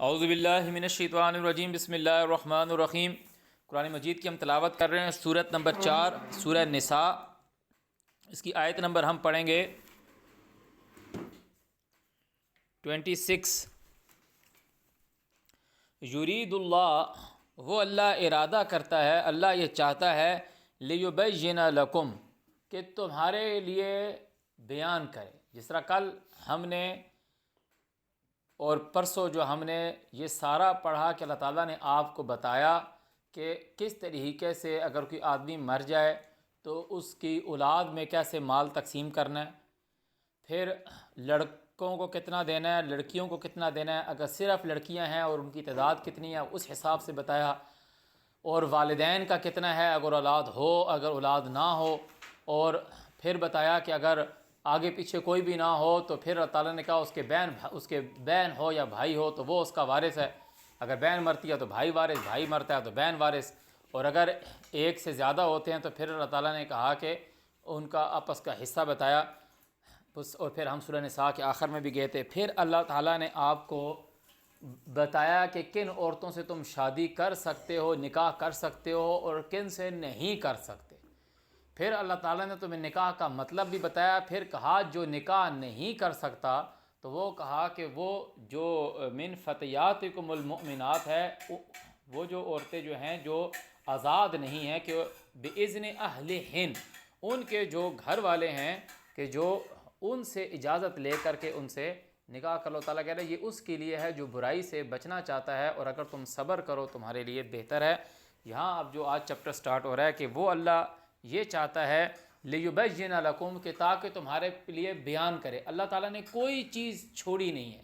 اعوذ باللہ من الشیطان الرجیم، بسم اللہ الرحمن الرحیم۔ قرآن مجید کی ہم تلاوت کر رہے ہیں، سورت نمبر 4 سورہ نساء۔ اس کی آیت نمبر ہم پڑھیں گے 26۔ یرید اللہ، وہ اللہ ارادہ کرتا ہے، اللہ یہ چاہتا ہے، لیبین لکم، کہ تمہارے لیے بیان کرے۔ جس طرح کل ہم نے اور پرسوں جو ہم نے یہ سارا پڑھا کہ اللہ تعالیٰ نے آپ کو بتایا کہ کس طریقے سے اگر کوئی آدمی مر جائے تو اس کی اولاد میں کیسے مال تقسیم کرنا ہے، پھر لڑکوں کو کتنا دینا ہے، لڑکیوں کو کتنا دینا ہے، اگر صرف لڑکیاں ہیں اور ان کی تعداد کتنی ہے اس حساب سے بتایا، اور والدین کا کتنا ہے اگر اولاد ہو اگر اولاد نہ ہو، اور پھر بتایا کہ اگر آگے پیچھے کوئی بھی نہ ہو تو پھر اللہ تعالیٰ نے کہا اس کے بہن ہو یا بھائی ہو تو وہ اس کا وارث ہے، اگر بہن مرتی ہے تو بھائی وارث، بھائی مرتا ہے تو بہن وارث، اور اگر ایک سے زیادہ ہوتے ہیں تو پھر اللہ تعالیٰ نے کہا کہ ان کا آپس کا حصہ بتایا۔ اور پھر ہم سورہ نساء کے آخر میں بھی گئے تھے۔ پھر اللہ تعالیٰ نے آپ کو بتایا کہ کن عورتوں سے تم شادی کر سکتے ہو، نکاح کر سکتے ہو، اور کن سے نہیں کر سکتے۔ پھر اللہ تعالیٰ نے تمہیں نکاح کا مطلب بھی بتایا، پھر کہا جو نکاح نہیں کر سکتا تو وہ کہا کہ وہ جو من فتیاتکم المؤمنات ہے، وہ جو عورتیں جو ہیں جو آزاد نہیں ہیں، کہ باذن اہلہن، ان کے جو گھر والے ہیں کہ جو ان سے اجازت لے کر کے ان سے نکاح کر لو۔ تعالیٰ کہہ رہے ہیں یہ اس کے لیے ہے جو برائی سے بچنا چاہتا ہے، اور اگر تم صبر کرو تمہارے لیے بہتر ہے۔ یہاں اب جو آج چیپٹر سٹارٹ ہو رہا ہے کہ وہ اللہ یہ چاہتا ہے لیبین لکم، کہ تاکہ تمہارے لیے بیان کرے۔ اللہ تعالیٰ نے کوئی چیز چھوڑی نہیں ہے،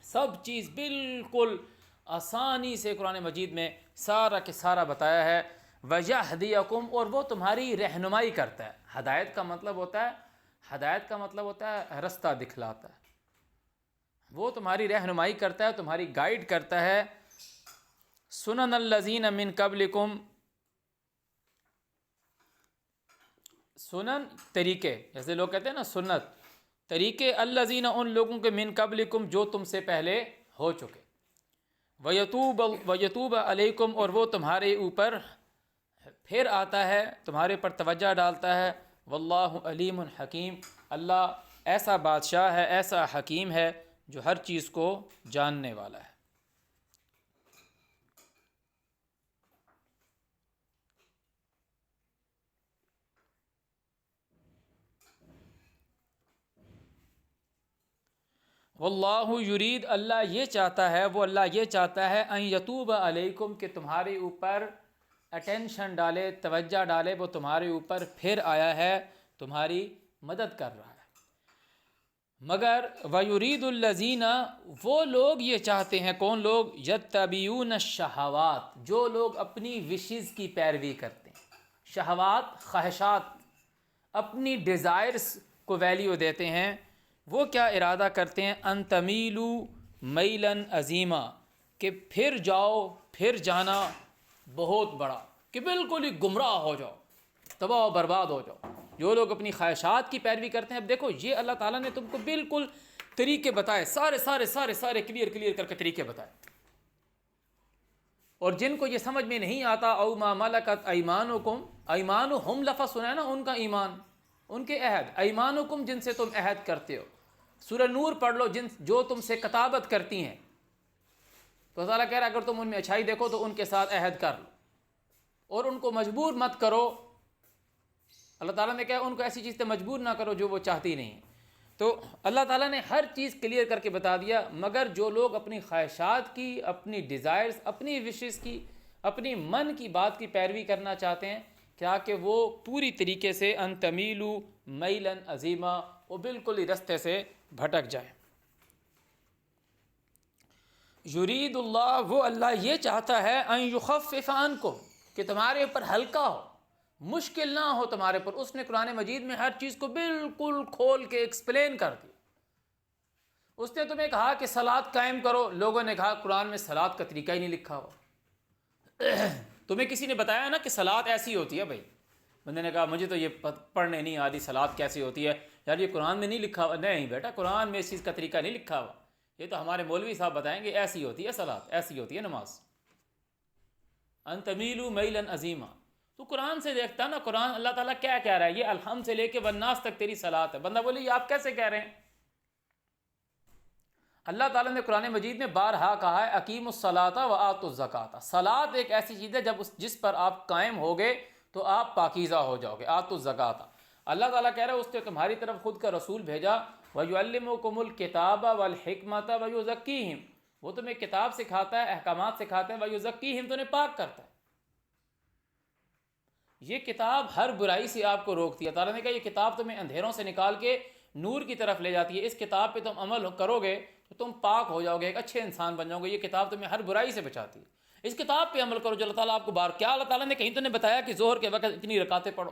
سب چیز بالکل آسانی سے قرآن مجید میں سارا کے سارا بتایا ہے۔ وَيَهْدِيَكُمْ، اور وہ تمہاری رہنمائی کرتا ہے۔ ہدایت کا مطلب ہوتا ہے رستہ دکھلاتا ہے، وہ تمہاری رہنمائی کرتا ہے، تمہاری گائیڈ کرتا ہے۔ سنن الذین من قبلکم، سنن طریقے، جیسے لوگ کہتے ہیں نا سنت طریقے، الذین ان لوگوں کے، من قبلکم جو تم سے پہلے ہو چکے، ویتوب علیکم، اور وہ تمہارے اوپر پھر آتا ہے، تمہارے پر توجہ ڈالتا ہے۔ واللہ علیم حکیم، اللہ ایسا بادشاہ ہے، ایسا حکیم ہے جو ہر چیز کو جاننے والا ہے۔ واللہ یرید، اللہ یہ چاہتا ہے، وہ اللہ یہ چاہتا ہے، ان یتوب علیکم، کہ تمہارے اوپر اٹینشن ڈالے، توجہ ڈالے، وہ تمہارے اوپر پھر آیا ہے، تمہاری مدد کر رہا ہے۔ مگر وَيُرِيدُ الَّذِينَ، وہ لوگ یہ چاہتے ہیں، کون لوگ؟ يَتَّبِعُونَ الشَّهَوَاتِ، جو لوگ اپنی وشز کی پیروی کرتے ہیں، شہوات، خواہشات، اپنی ڈیزائرز کو ویلیو دیتے ہیں، وہ کیا ارادہ کرتے ہیں؟ ان تمیلوا میلا عظیما، کہ پھر جانا بہت بڑا، کہ بالکل ہی گمراہ ہو جاؤ، تباہ و برباد ہو جاؤ۔ جو لوگ اپنی خواہشات کی پیروی کرتے ہیں، اب دیکھو یہ اللہ تعالیٰ نے تم کو بالکل طریقے بتائے، سارے کلیئر کر کے طریقے بتائے، اور جن کو یہ سمجھ میں نہیں آتا، او ما ملکت ایمانکم، ایمانہم لفظ سنا ہے نا، ان کا ایمان، ان کے عہد، ایمانکم جن سے تم عہد کرتے ہو۔ سورہ نور پڑھ لو، جو تم سے کتابت کرتی ہیں، تو تعالیٰ کہہ رہا ہے اگر تم ان میں اچھائی دیکھو تو ان کے ساتھ عہد کر لو، اور ان کو مجبور مت کرو۔ اللہ تعالیٰ نے کہا ان کو ایسی چیز سے مجبور نہ کرو جو وہ چاہتی نہیں۔ تو اللہ تعالیٰ نے ہر چیز کلیئر کر کے بتا دیا، مگر جو لوگ اپنی خواہشات کی، اپنی ڈیزائرز، اپنی وشز کی، اپنی من کی بات کی پیروی کرنا چاہتے ہیں، کیا کہ وہ پوری طریقے سے ان تمیلوا میلا عظیما، وہ بالکل ہی رستے سے بھٹک جائیں۔ یرید اللہ، وہ اللہ یہ چاہتا ہے، ان یخفف عنکم، کہ تمہارے اوپر ہلکا ہو، مشکل نہ ہو تمہارے پر۔ اس نے قرآن مجید میں ہر چیز کو بالکل کھول کے ایکسپلین کر دیا۔ اس نے تمہیں کہا کہ صلاۃ قائم کرو، لوگوں نے کہا قرآن میں صلاۃ کا طریقہ ہی نہیں لکھا ہوا۔ تمہیں کسی نے بتایا نا کہ صلاۃ ایسی ہوتی ہے، بھائی بندے نے کہا مجھے تو یہ پڑھنے نہیں آتی، صلاۃ کیسی ہوتی ہے یار، یہ قرآن میں نہیں لکھا ہوا۔ نہیں بیٹا، قرآن میں اس چیز کا طریقہ نہیں لکھا ہوا، یہ تو ہمارے مولوی صاحب بتائیں گے ایسی ہوتی ہے صلاۃ، ایسی ہوتی ہے نماز. ان تمیلوا میلا عظیما. تو قرآن سے دیکھتا نا، قرآن اللہ تعالیٰ کیا کہہ رہا ہے، یہ الحمد سے لے کے والناس تک تیری صلاۃ ہے. بندہ بولے یہ آپ کیسے کہہ رہے ہیں؟ اللہ تعالیٰ نے قرآن مجید میں بارہا کہا ہے اقیموا الصلاۃ وآتوا الزکاۃ. صلاۃ ایک ایسی چیز ہے جس پر آپ قائم ہوگے تو آپ پاکیزہ ہو جاؤ گے. آتوا الزکاۃ. اللہ تعالیٰ کہہ رہا ہے اس نے تمہاری طرف خود کا رسول بھیجا. وَيُعَلِّمُكُمُ الْكِتَابَ وَالْحِكْمَةَ وَيُزَكِّيهِمْ. وہ تمہیں کتاب سکھاتا ہے، احکامات سکھاتا ہے. وَيُزَكِّيهِمْ تو انہیں پاک کرتا ہے. یہ کتاب ہر برائی سے آپ کو روکتی ہے. تعالیٰ نے کہا یہ کتاب تمہیں اندھیروں سے نکال کے نور کی طرف لے جاتی ہے. اس کتاب پہ تم عمل کرو گے تو تم پاک ہو جاؤ گے، ایک اچھے انسان بن جاؤ گے. یہ کتاب تمہیں ہر برائی سے بچاتی ہے. اس کتاب پہ عمل کرو جو اللہ تعالیٰ آپ کو کیا اللہ تعالیٰ نے کہیں تو نے بتایا کہ ظہر کے وقت اتنی رکعتیں پڑھو؟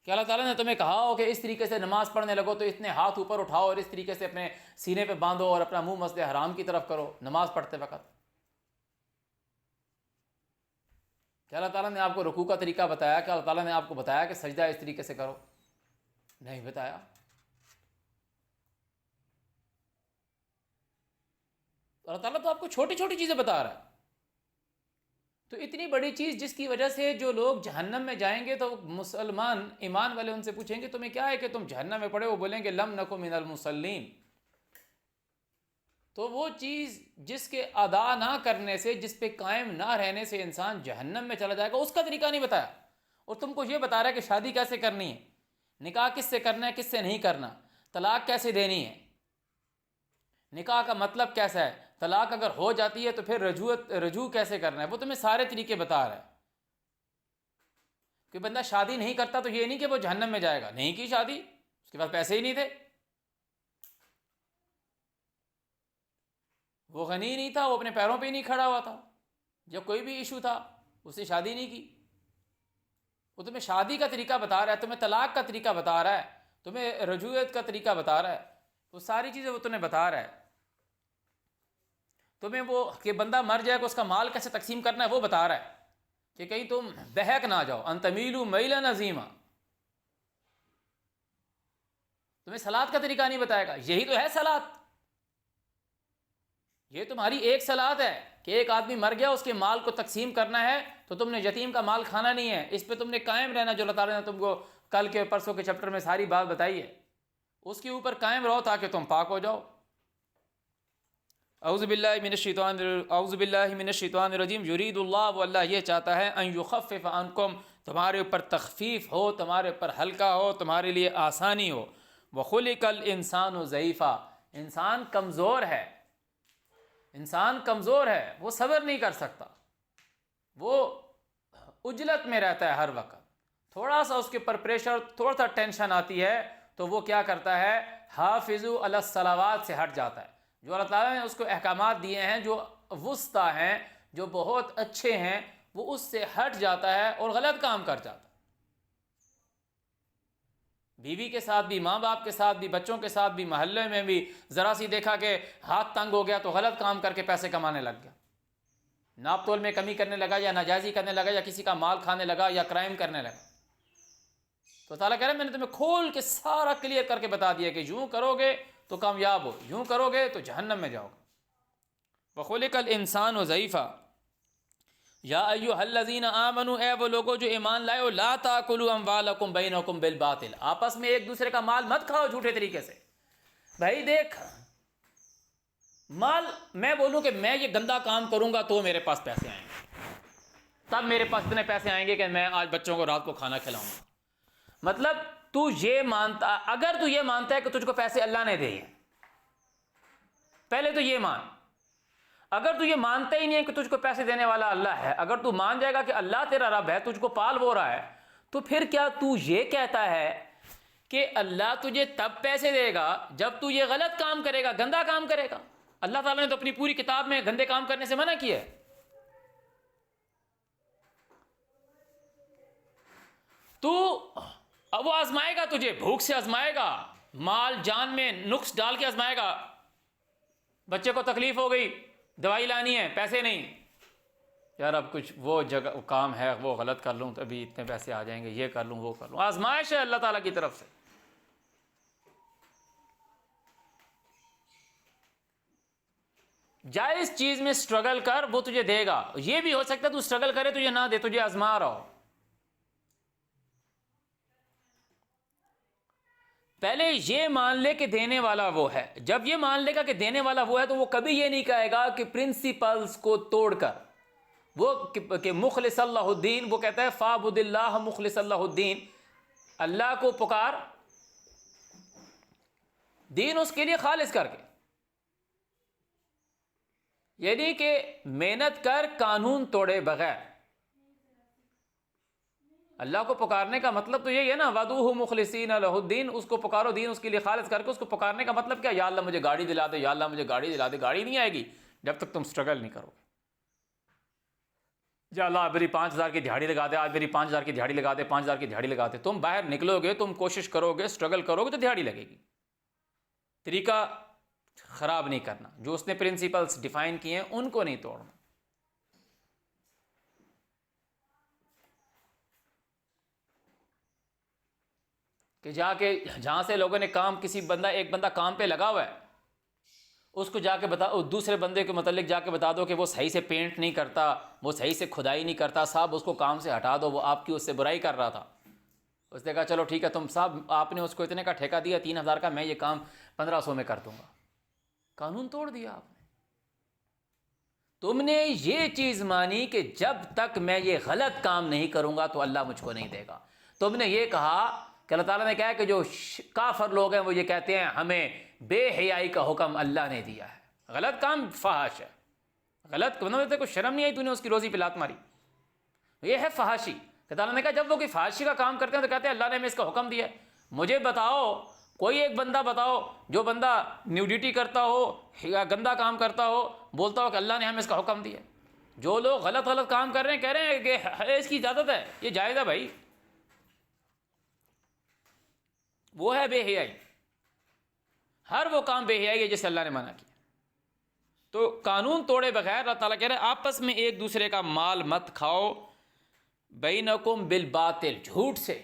کہ اللہ تعالیٰ نے تمہیں کہا ہو کہ اس طریقے سے نماز پڑھنے لگو تو اتنے ہاتھ اوپر اٹھاؤ اور اس طریقے سے اپنے سینے پہ باندھو اور اپنا منہ مسجد حرام کی طرف کرو نماز پڑھتے وقت؟ کیا اللہ تعالیٰ نے آپ کو رکوع کا طریقہ بتایا؟ کہ اللہ تعالیٰ نے آپ کو بتایا کہ سجدہ اس طریقے سے کرو؟ نہیں بتایا. اللہ تعالیٰ تو آپ کو چھوٹی چھوٹی چیزیں بتا رہا ہے. تو اتنی بڑی چیز جس کی وجہ سے جو لوگ جہنم میں جائیں گے تو مسلمان ایمان والے ان سے پوچھیں گے تمہیں کیا ہے کہ تم جہنم میں پڑے؟ وہ بولیں گے لم نکو من المصلین. تو وہ چیز جس کے ادا نہ کرنے سے، جس پہ قائم نہ رہنے سے انسان جہنم میں چلا جائے گا، اس کا طریقہ نہیں بتایا. اور تم کو یہ بتا رہا ہے کہ شادی کیسے کرنی ہے، نکاح کس سے کرنا ہے کس سے نہیں کرنا، طلاق کیسے دینی ہے، نکاح کا مطلب کیسا ہے، طلاق اگر ہو جاتی ہے تو پھر رجوع کیسے کرنا ہے. وہ تمہیں سارے طریقے بتا رہا ہے. کہ بندہ شادی نہیں کرتا تو یہ نہیں کہ وہ جہنم میں جائے گا. نہیں کی شادی، اس کے پاس پیسے ہی نہیں تھے، وہ غنی نہیں تھا، وہ اپنے پیروں پہ ہی نہیں کھڑا ہوا تھا، جب کوئی بھی ایشو تھا اس نے شادی نہیں کی. وہ تمہیں شادی کا طریقہ بتا رہا ہے، تمہیں طلاق کا طریقہ بتا رہا ہے، تمہیں رجوعیت کا طریقہ بتا رہا ہے. وہ ساری چیزیں وہ تمہیں بتا رہا ہے. تمہیں وہ کہ بندہ مر جائے گا اس کا مال کیسے تقسیم کرنا ہے وہ بتا رہا ہے. کہ کہیں تم بہک نہ جاؤ. ان تمیلوا میلا عظیما. تمہیں صلاۃ کا طریقہ نہیں بتائے گا. یہی تو ہے صلاۃ. یہ تمہاری ایک صلاۃ ہے کہ ایک آدمی مر گیا اس کے مال کو تقسیم کرنا ہے تو تم نے یتیم کا مال کھانا نہیں ہے. اس پہ تم نے قائم رہنا جو اللہ تعالیٰ نے تم کو کل کے پرسوں کے چیپٹر میں ساری بات بتائی ہے. اس کے اوپر قائم رہو تاکہ تم پاک ہو جاؤ. اعوذ باللہ من الشیطان الرجیم. یرید اللہ، وہ اللہ یہ چاہتا ہے، ان یخفف عنکم، تمہارے اوپر تخفیف ہو، تمہارے اوپر ہلکا ہو، تمہارے لیے آسانی ہو. وخلق الانسان ضعیفا، انسان کمزور ہے، انسان کمزور ہے، وہ صبر نہیں کر سکتا، وہ عجلت میں رہتا ہے ہر وقت. تھوڑا سا اس کے اوپر پریشر، تھوڑا سا ٹینشن آتی ہے تو وہ کیا کرتا ہے، حافظوا علی الصلوات سے ہٹ جاتا ہے. جو اللہ تعالیٰ نے اس کو احکامات دیے ہیں جو وسطیٰ ہیں، جو بہت اچھے ہیں، وہ اس سے ہٹ جاتا ہے اور غلط کام کر جاتا ہے. بیوی کے ساتھ بھی، ماں باپ کے ساتھ بھی، بچوں کے ساتھ بھی، محلے میں بھی ذرا سی دیکھا کہ ہاتھ تنگ ہو گیا تو غلط کام کر کے پیسے کمانے لگ گیا، ناپ تول میں کمی کرنے لگا یا ناجائزی کرنے لگا یا کسی کا مال کھانے لگا یا کرائم کرنے لگا. تو تعالیٰ کہہ رہے ہیں میں نے تمہیں کھول کے سارا کلیئر کر کے بتا دیا کہ یوں کرو گے تو کامیاب ہو، یوں کرو گے تو جہنم میں جاؤ گے. وَخُلِقَ الْإِنسَانُ ضَعِيفًا. یا ایھا الذین آمنوا، اے وہ لوگوں جو ایمان لائے ہو، لا تاکلوا اموالکم بینکم بالباطل، آپس میں ایک دوسرے کا مال مت کھاؤ جھوٹے طریقے سے. بھائی دیکھ، مال میں بولوں کہ میں یہ گندا کام کروں گا تو میرے پاس پیسے آئیں گے، تب میرے پاس اتنے پیسے آئیں گے کہ میں آج بچوں کو رات کو کھانا کھلاؤں گا. مطلب تو یہ مانتا، اگر تو یہ مانتا ہے کہ تجھ کو پیسے اللہ نے دیے، پہلے تو یہ مان. اگر تو یہ مانتا ہی نہیں ہے کہ تجھ کو پیسے دینے والا اللہ ہے، اگر تو مان جائے گا کہ اللہ تیرا رب ہے، تجھ کو پال وہ رہا ہے، تو پھر کیا تو یہ کہتا ہے کہ اللہ تجھے تب پیسے دے گا جب تو یہ غلط کام کرے گا، گندا کام کرے گا؟ اللہ تعالیٰ نے تو اپنی پوری کتاب میں گندے کام کرنے سے منع کیا ہے. تو اب وہ آزمائے گا تجھے، بھوک سے آزمائے گا، مال جان میں نقص ڈال کے آزمائے گا. بچے کو تکلیف ہو گئی، دوائی لانی ہے، پیسے نہیں، یار اب کچھ وہ جگہ کام ہے وہ غلط کر لوں تو ابھی اتنے پیسے آ جائیں گے، یہ کر لوں وہ کر لوں. آزمائش ہے اللہ تعالیٰ کی طرف سے. جائز چیز میں سٹرگل کر، وہ تجھے دے گا. یہ بھی ہو سکتا ہے تو سٹرگل کرے تجھے نہ دے، تجھے آزما رہا ہو. پہلے یہ مان لے کہ دینے والا وہ ہے. جب یہ مان لے گا کہ دینے والا وہ ہے تو وہ کبھی یہ نہیں کہے گا کہ پرنسپلز کو توڑ کر وہ کہ مخلص اللہ الدین، وہ کہتا ہے فَاعْبُدِ اللَّهَ مخلص اللہ الدین، اللہ کو پکار دین اس کے لیے خالص کر کے. یعنی کہ محنت کر قانون توڑے بغیر. اللہ کو پکارنے کا مطلب تو یہی ہے نا، وَادْعُوهُ مُخْلِصِينَ لَهُ الدِّينَ، اس کو پکارو، دین اس کے لیے خالص کر کے. اس کو پکارنے کا مطلب کیا؟ یا اللہ مجھے گاڑی دلا دے، یا اللہ مجھے گاڑی دلا دے. گاڑی نہیں آئے گی جب تک تم سٹرگل نہیں کرو. یا اللہ میری 5,000 کی دہاڑی لگا دے، آج میری 5,000 کی دہاڑی لگا دے، 5,000 کی دہاڑی لگا دے. تم باہر نکلو گے، تم کوشش کرو گے، سٹرگل کرو گے تو دہاڑی لگے گی. طریقہ خراب نہیں کرنا. جو اس نے پرنسپلز ڈیفائن کیے ہیں ان کو نہیں توڑنا. کہ جا کے جہاں سے لوگوں نے کام، کسی بندہ، ایک بندہ کام پہ لگا ہوا ہے، اس کو جا کے بتا، دوسرے بندے کے متعلق جا کے بتا دو کہ وہ صحیح سے پینٹ نہیں کرتا، وہ صحیح سے کھدائی نہیں کرتا، صاحب اس کو کام سے ہٹا دو، وہ آپ کی اس سے برائی کر رہا تھا. اس نے کہا چلو ٹھیک ہے، تم صاحب آپ نے اس کو اتنے کا ٹھیکہ دیا 3,000 کا، میں یہ کام 1,500 میں کر دوں گا. قانون توڑ دیا آپ نے. تم نے یہ چیز مانی کہ جب تک میں یہ غلط کام نہیں کروں گا تو اللہ مجھ کو نہیں دے گا. تم نے یہ کہا کہ اللہ تعالیٰ نے کہا کہ جو کافر لوگ ہیں وہ یہ کہتے ہیں ہمیں بے حیائی کا حکم اللہ نے دیا ہے. غلط کام فحش ہے. غلط کو شرم نہیں آئی تو نے اس کی روزی پہ لات ماری. یہ ہے فحاشی. کہ تعالیٰ نے کہا جب وہ کوئی فحاشی کا کام کرتے ہیں تو کہتے ہیں اللہ نے ہمیں اس کا حکم دیا ہے. مجھے بتاؤ کوئی ایک بندہ بتاؤ جو بندہ نیوڈیٹی کرتا ہو یا گندا کام کرتا ہو، بولتا ہو کہ اللہ نے ہمیں اس کا حکم دیا. جو لوگ غلط کام کر رہے ہیں کہہ رہے ہیں کہ اس کی اجازت ہے، یہ جائز ہے بھائی. وہ ہے بے حیائی. ہر وہ کام بے حیائی ہے جسے اللہ نے منع کیا. تو قانون توڑے بغیر اللہ تعالیٰ کہہ رہے ہیں آپس میں ایک دوسرے کا مال مت کھاؤ، بینکم بالباطل، جھوٹ سے.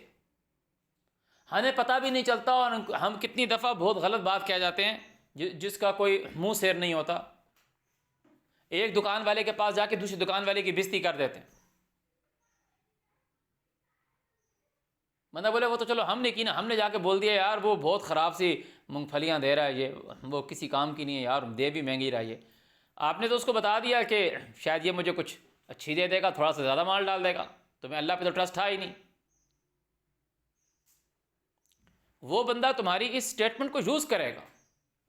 ہمیں پتہ بھی نہیں چلتا اور ہم کتنی دفعہ بہت غلط بات کہہ جاتے ہیں جس کا کوئی منہ سیر نہیں ہوتا. ایک دکان والے کے پاس جا کے دوسری دکان والے کی بےزتی کر دیتے ہیں. بندہ بولے وہ تو چلو ہم نے کی نا، ہم نے جا کے بول دیا یار وہ بہت خراب سی مونگ پھلیاں دے رہا ہے، یہ وہ کسی کام کی نہیں ہے یار، دے بھی مہنگی رہا ہے. آپ نے تو اس کو بتا دیا کہ شاید یہ مجھے کچھ اچھی دے دے گا، تھوڑا سا زیادہ مال ڈال دے گا. تمہیں اللہ پہ تو ٹرسٹ تھا ہی نہیں. وہ بندہ تمہاری اس اسٹیٹمنٹ کو یوز کرے گا.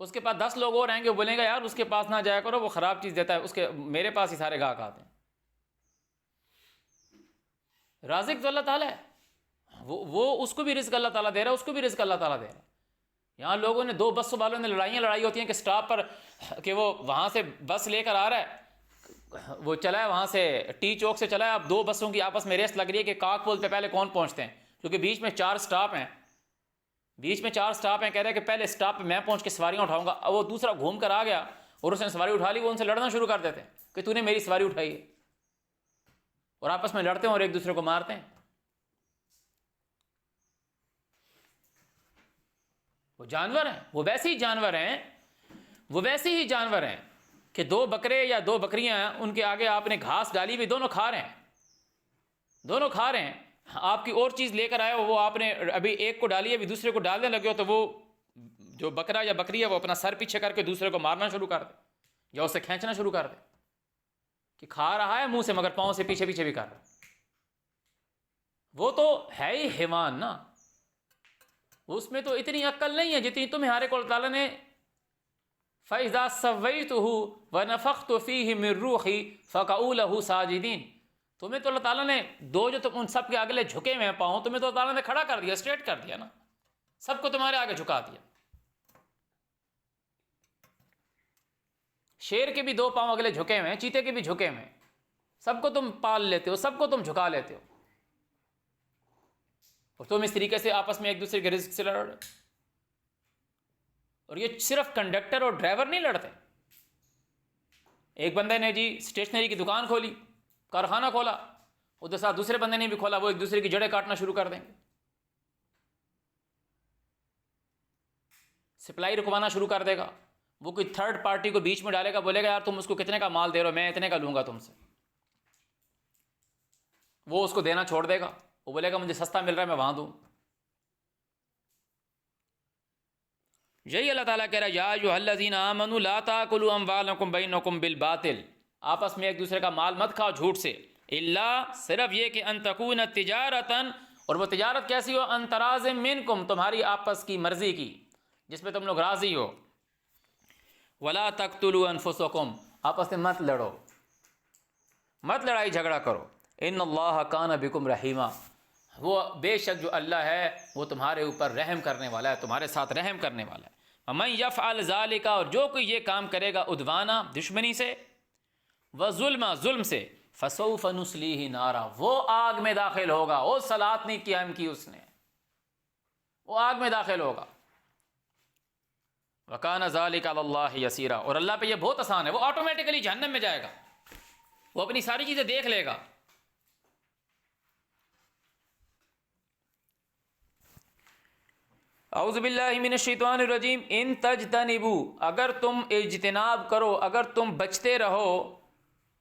اس کے پاس 10 لوگ اور آئیں گے، وہ بولیں گے یار اس کے پاس نہ جایا کرو، وہ خراب چیز دیتا ہے، اس کے میرے پاس ہی سارے گاہک آتے ہیں. رازق تو اللہ تعالیٰ ہے، وہ اس کو بھی رزق اللہ تعالیٰ دے رہا ہے، اس کو بھی رزق اللہ تعالیٰ دے رہا ہے. یہاں لوگوں نے 2 بس والوں نے لڑائی ہوتی ہیں کہ سٹاپ پر کہ وہ وہاں سے بس لے کر آ رہا ہے، وہ چلا ہے وہاں سے ٹی چوک سے چلا ہے. اب 2 بسوں کی آپس میں ریس لگ رہی ہے کہ کاک پول پہ پہلے کون پہنچتے ہیں، کیونکہ بیچ میں 4 سٹاپ ہیں. کہہ رہے ہیں کہ پہلے سٹاپ پہ میں پہنچ کے سواریاں اٹھاؤں گا. اب وہ دوسرا گھوم کر آ گیا اور اس نے سواری اٹھا لی. وہ ان سے لڑنا شروع کر دیتے ہیں کہ تو نے میری سواری اٹھائی ہے، اور آپس میں لڑتے ہیں اور ایک دوسرے کو مارتے ہیں. وہ جانور ہیں، وہ ویسے ہی جانور ہیں کہ 2 بکرے یا 2 بکریاں ہیں، ان کے آگے آپ نے گھاس ڈالی بھی، دونوں کھا رہے ہیں. آپ کی اور چیز لے کر آئے ہو، وہ آپ نے ابھی ایک کو ڈالی ہے، ابھی دوسرے کو ڈالنے لگے ہو، تو وہ جو بکرا یا بکری ہے وہ اپنا سر پیچھے کر کے دوسرے کو مارنا شروع کر دے یا اسے کھینچنا شروع کر دے کہ کھا رہا ہے منہ سے مگر پاؤں سے پیچھے بھی کر رہا ہے. وہ تو ہے ہی حیوان نا. اس میں تو اتنی عقل نہیں ہے جتنی تمہارے کو اللہ تعالیٰ نے فَإِذَا سَوَّيْتُهُ وَنَفَخْتُ فِيهِ مِن رُّوحِي فَقَعُوا لَهُ سَاجِدِينَ. تمہیں تو اللہ تعالیٰ نے جو تم ان سب کے اگلے جھکے ہوئے پاؤں، تمہیں تو اللہ تعالیٰ نے کھڑا کر دیا، اسٹریٹ کر دیا نا، سب کو تمہارے آگے جھکا دیا. شیر کے بھی 2 پاؤں اگلے جھکے ہوئے ہیں، چیتے کے بھی جھکے ہوئے ہیں، سب کو تم پال لیتے ہو، سب کو تم جھکا لیتے ہو، اور تم اس طریقے سے آپس میں ایک دوسرے کے رزق سے لڑ رہے. اور یہ صرف کنڈکٹر اور ڈرائیور نہیں لڑتے. ایک بندے نے جی اسٹیشنری کی دکان کھولی، کارخانہ کھولا، ادھر ساتھ دوسرے بندے نے بھی کھولا، وہ ایک دوسرے کی جڑیں کاٹنا شروع کر دیں گے، سپلائی رکوانا شروع کر دے گا. وہ کوئی تھرڈ پارٹی کو بیچ میں ڈالے گا، بولے گا یار تم اس کو کتنے کا مال دے رہے ہو، میں اتنے کا لوں گا تم سے، وہ اس کو دینا چھوڑ دے گا، وہ بولے گا مجھے سستا مل رہا ہے میں وہاں دوں۔ یہی اللہ تعالیٰ کہہ رہا ہے یا ایھا الذین آمنوا لا تاکلوا اموالکم بینکم بالباطل، آپس میں ایک دوسرے کا مال مت کھاؤ جھوٹ سے، الا صرف یہ کہ ان تکون تجارتا، اور وہ تجارت کیسی ہو، ان تراض منکم، تمہاری آپس کی مرضی کی، جس میں تم لوگ راضی ہو، ولا تقتلوا انفسکم، آپس میں مت لڑو، مت لڑائی جھگڑا کرو، ان اللہ کان بکم رحیما، وہ بے شک جو اللہ ہے وہ تمہارے اوپر رحم کرنے والا ہے، تمہارے ساتھ رحم کرنے والا ہے۔ ومن یفعل ذلک، اور جو کوئی یہ کام کرے گا، عدوانا دشمنی سے، وظلم ظلم سے، فسوف نصلیہ نارا، وہ آگ میں داخل ہوگا، وہ صلاۃ نہیں قائم کی اس نے، وہ آگ میں داخل ہوگا۔ وکان ذلک علی اللہ یسیرا، اور اللہ پہ یہ بہت آسان ہے، وہ آٹومیٹکلی جہنم میں جائے گا، وہ اپنی ساری چیزیں دیکھ لے گا۔ اعوذ باللہ من الشیطان الرجیم، ان تجتنبوا، اگر تم اجتناب کرو، اگر تم بچتے رہو،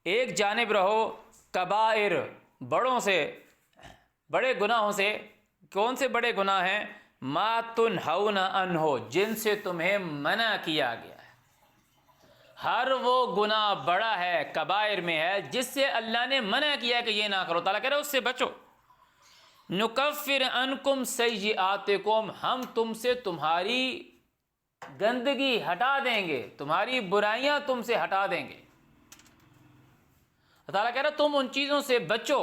ایک جانب رہو، کبائر، بڑوں سے، بڑے گناہوں سے، کون سے بڑے گناہ ہیں، ما تنہون عنہ، جن سے تمہیں منع کیا گیا ہے، ہر وہ گناہ بڑا ہے، کبائر میں ہے، جس سے اللہ نے منع کیا کہ یہ نہ کرو، تعالیٰ کہہ رہے اس سے بچو۔ نکفر عنکم سیئاتکم، ہم تم سے تمہاری گندگی ہٹا دیں گے، تمہاری برائیاں تم سے ہٹا دیں گے۔ تعالیٰ کہہ رہا تم ان چیزوں سے بچو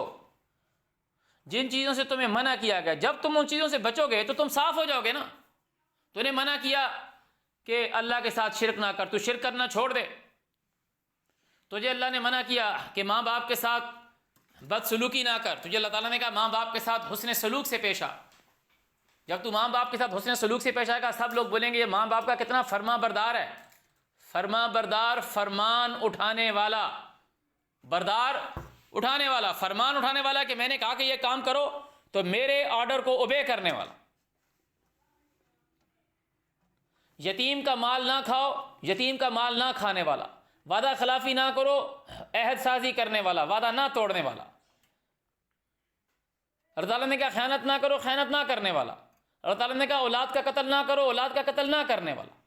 جن چیزوں سے تمہیں منع کیا گیا، جب تم ان چیزوں سے بچو گے تو تم صاف ہو جاؤ گے نا۔ تو نے منع کیا کہ اللہ کے ساتھ شرک نہ کر، تو شرک کرنا چھوڑ دے۔ تجھے اللہ نے منع کیا کہ ماں باپ کے ساتھ بد سلوکی نہ کر، تجھے اللہ تعالیٰ نے کہا ماں باپ کے ساتھ حسن سلوک سے پیش آ۔ جب تو ماں باپ کے ساتھ حسن سلوک سے پیش آئے گا، سب لوگ بولیں گے یہ ماں باپ کا کتنا فرما بردار ہے، فرما بردار، فرمان اٹھانے والا، بردار اٹھانے والا، فرمان اٹھانے والا، کہ میں نے کہا کہ یہ کام کرو تو میرے آرڈر کو اوبے کرنے والا۔ یتیم کا مال نہ کھاؤ، یتیم کا مال نہ کھانے والا، وعدہ خلافی نہ کرو، عہد سازی کرنے والا، وعدہ نہ توڑنے والا۔ اللہ تعالیٰ نے کہا خیانت نہ کرو، خیانت نہ کرنے والا۔ اللہ تعالیٰ نے کہا اولاد کا قتل نہ کرو، اولاد کا قتل نہ کرنے والا۔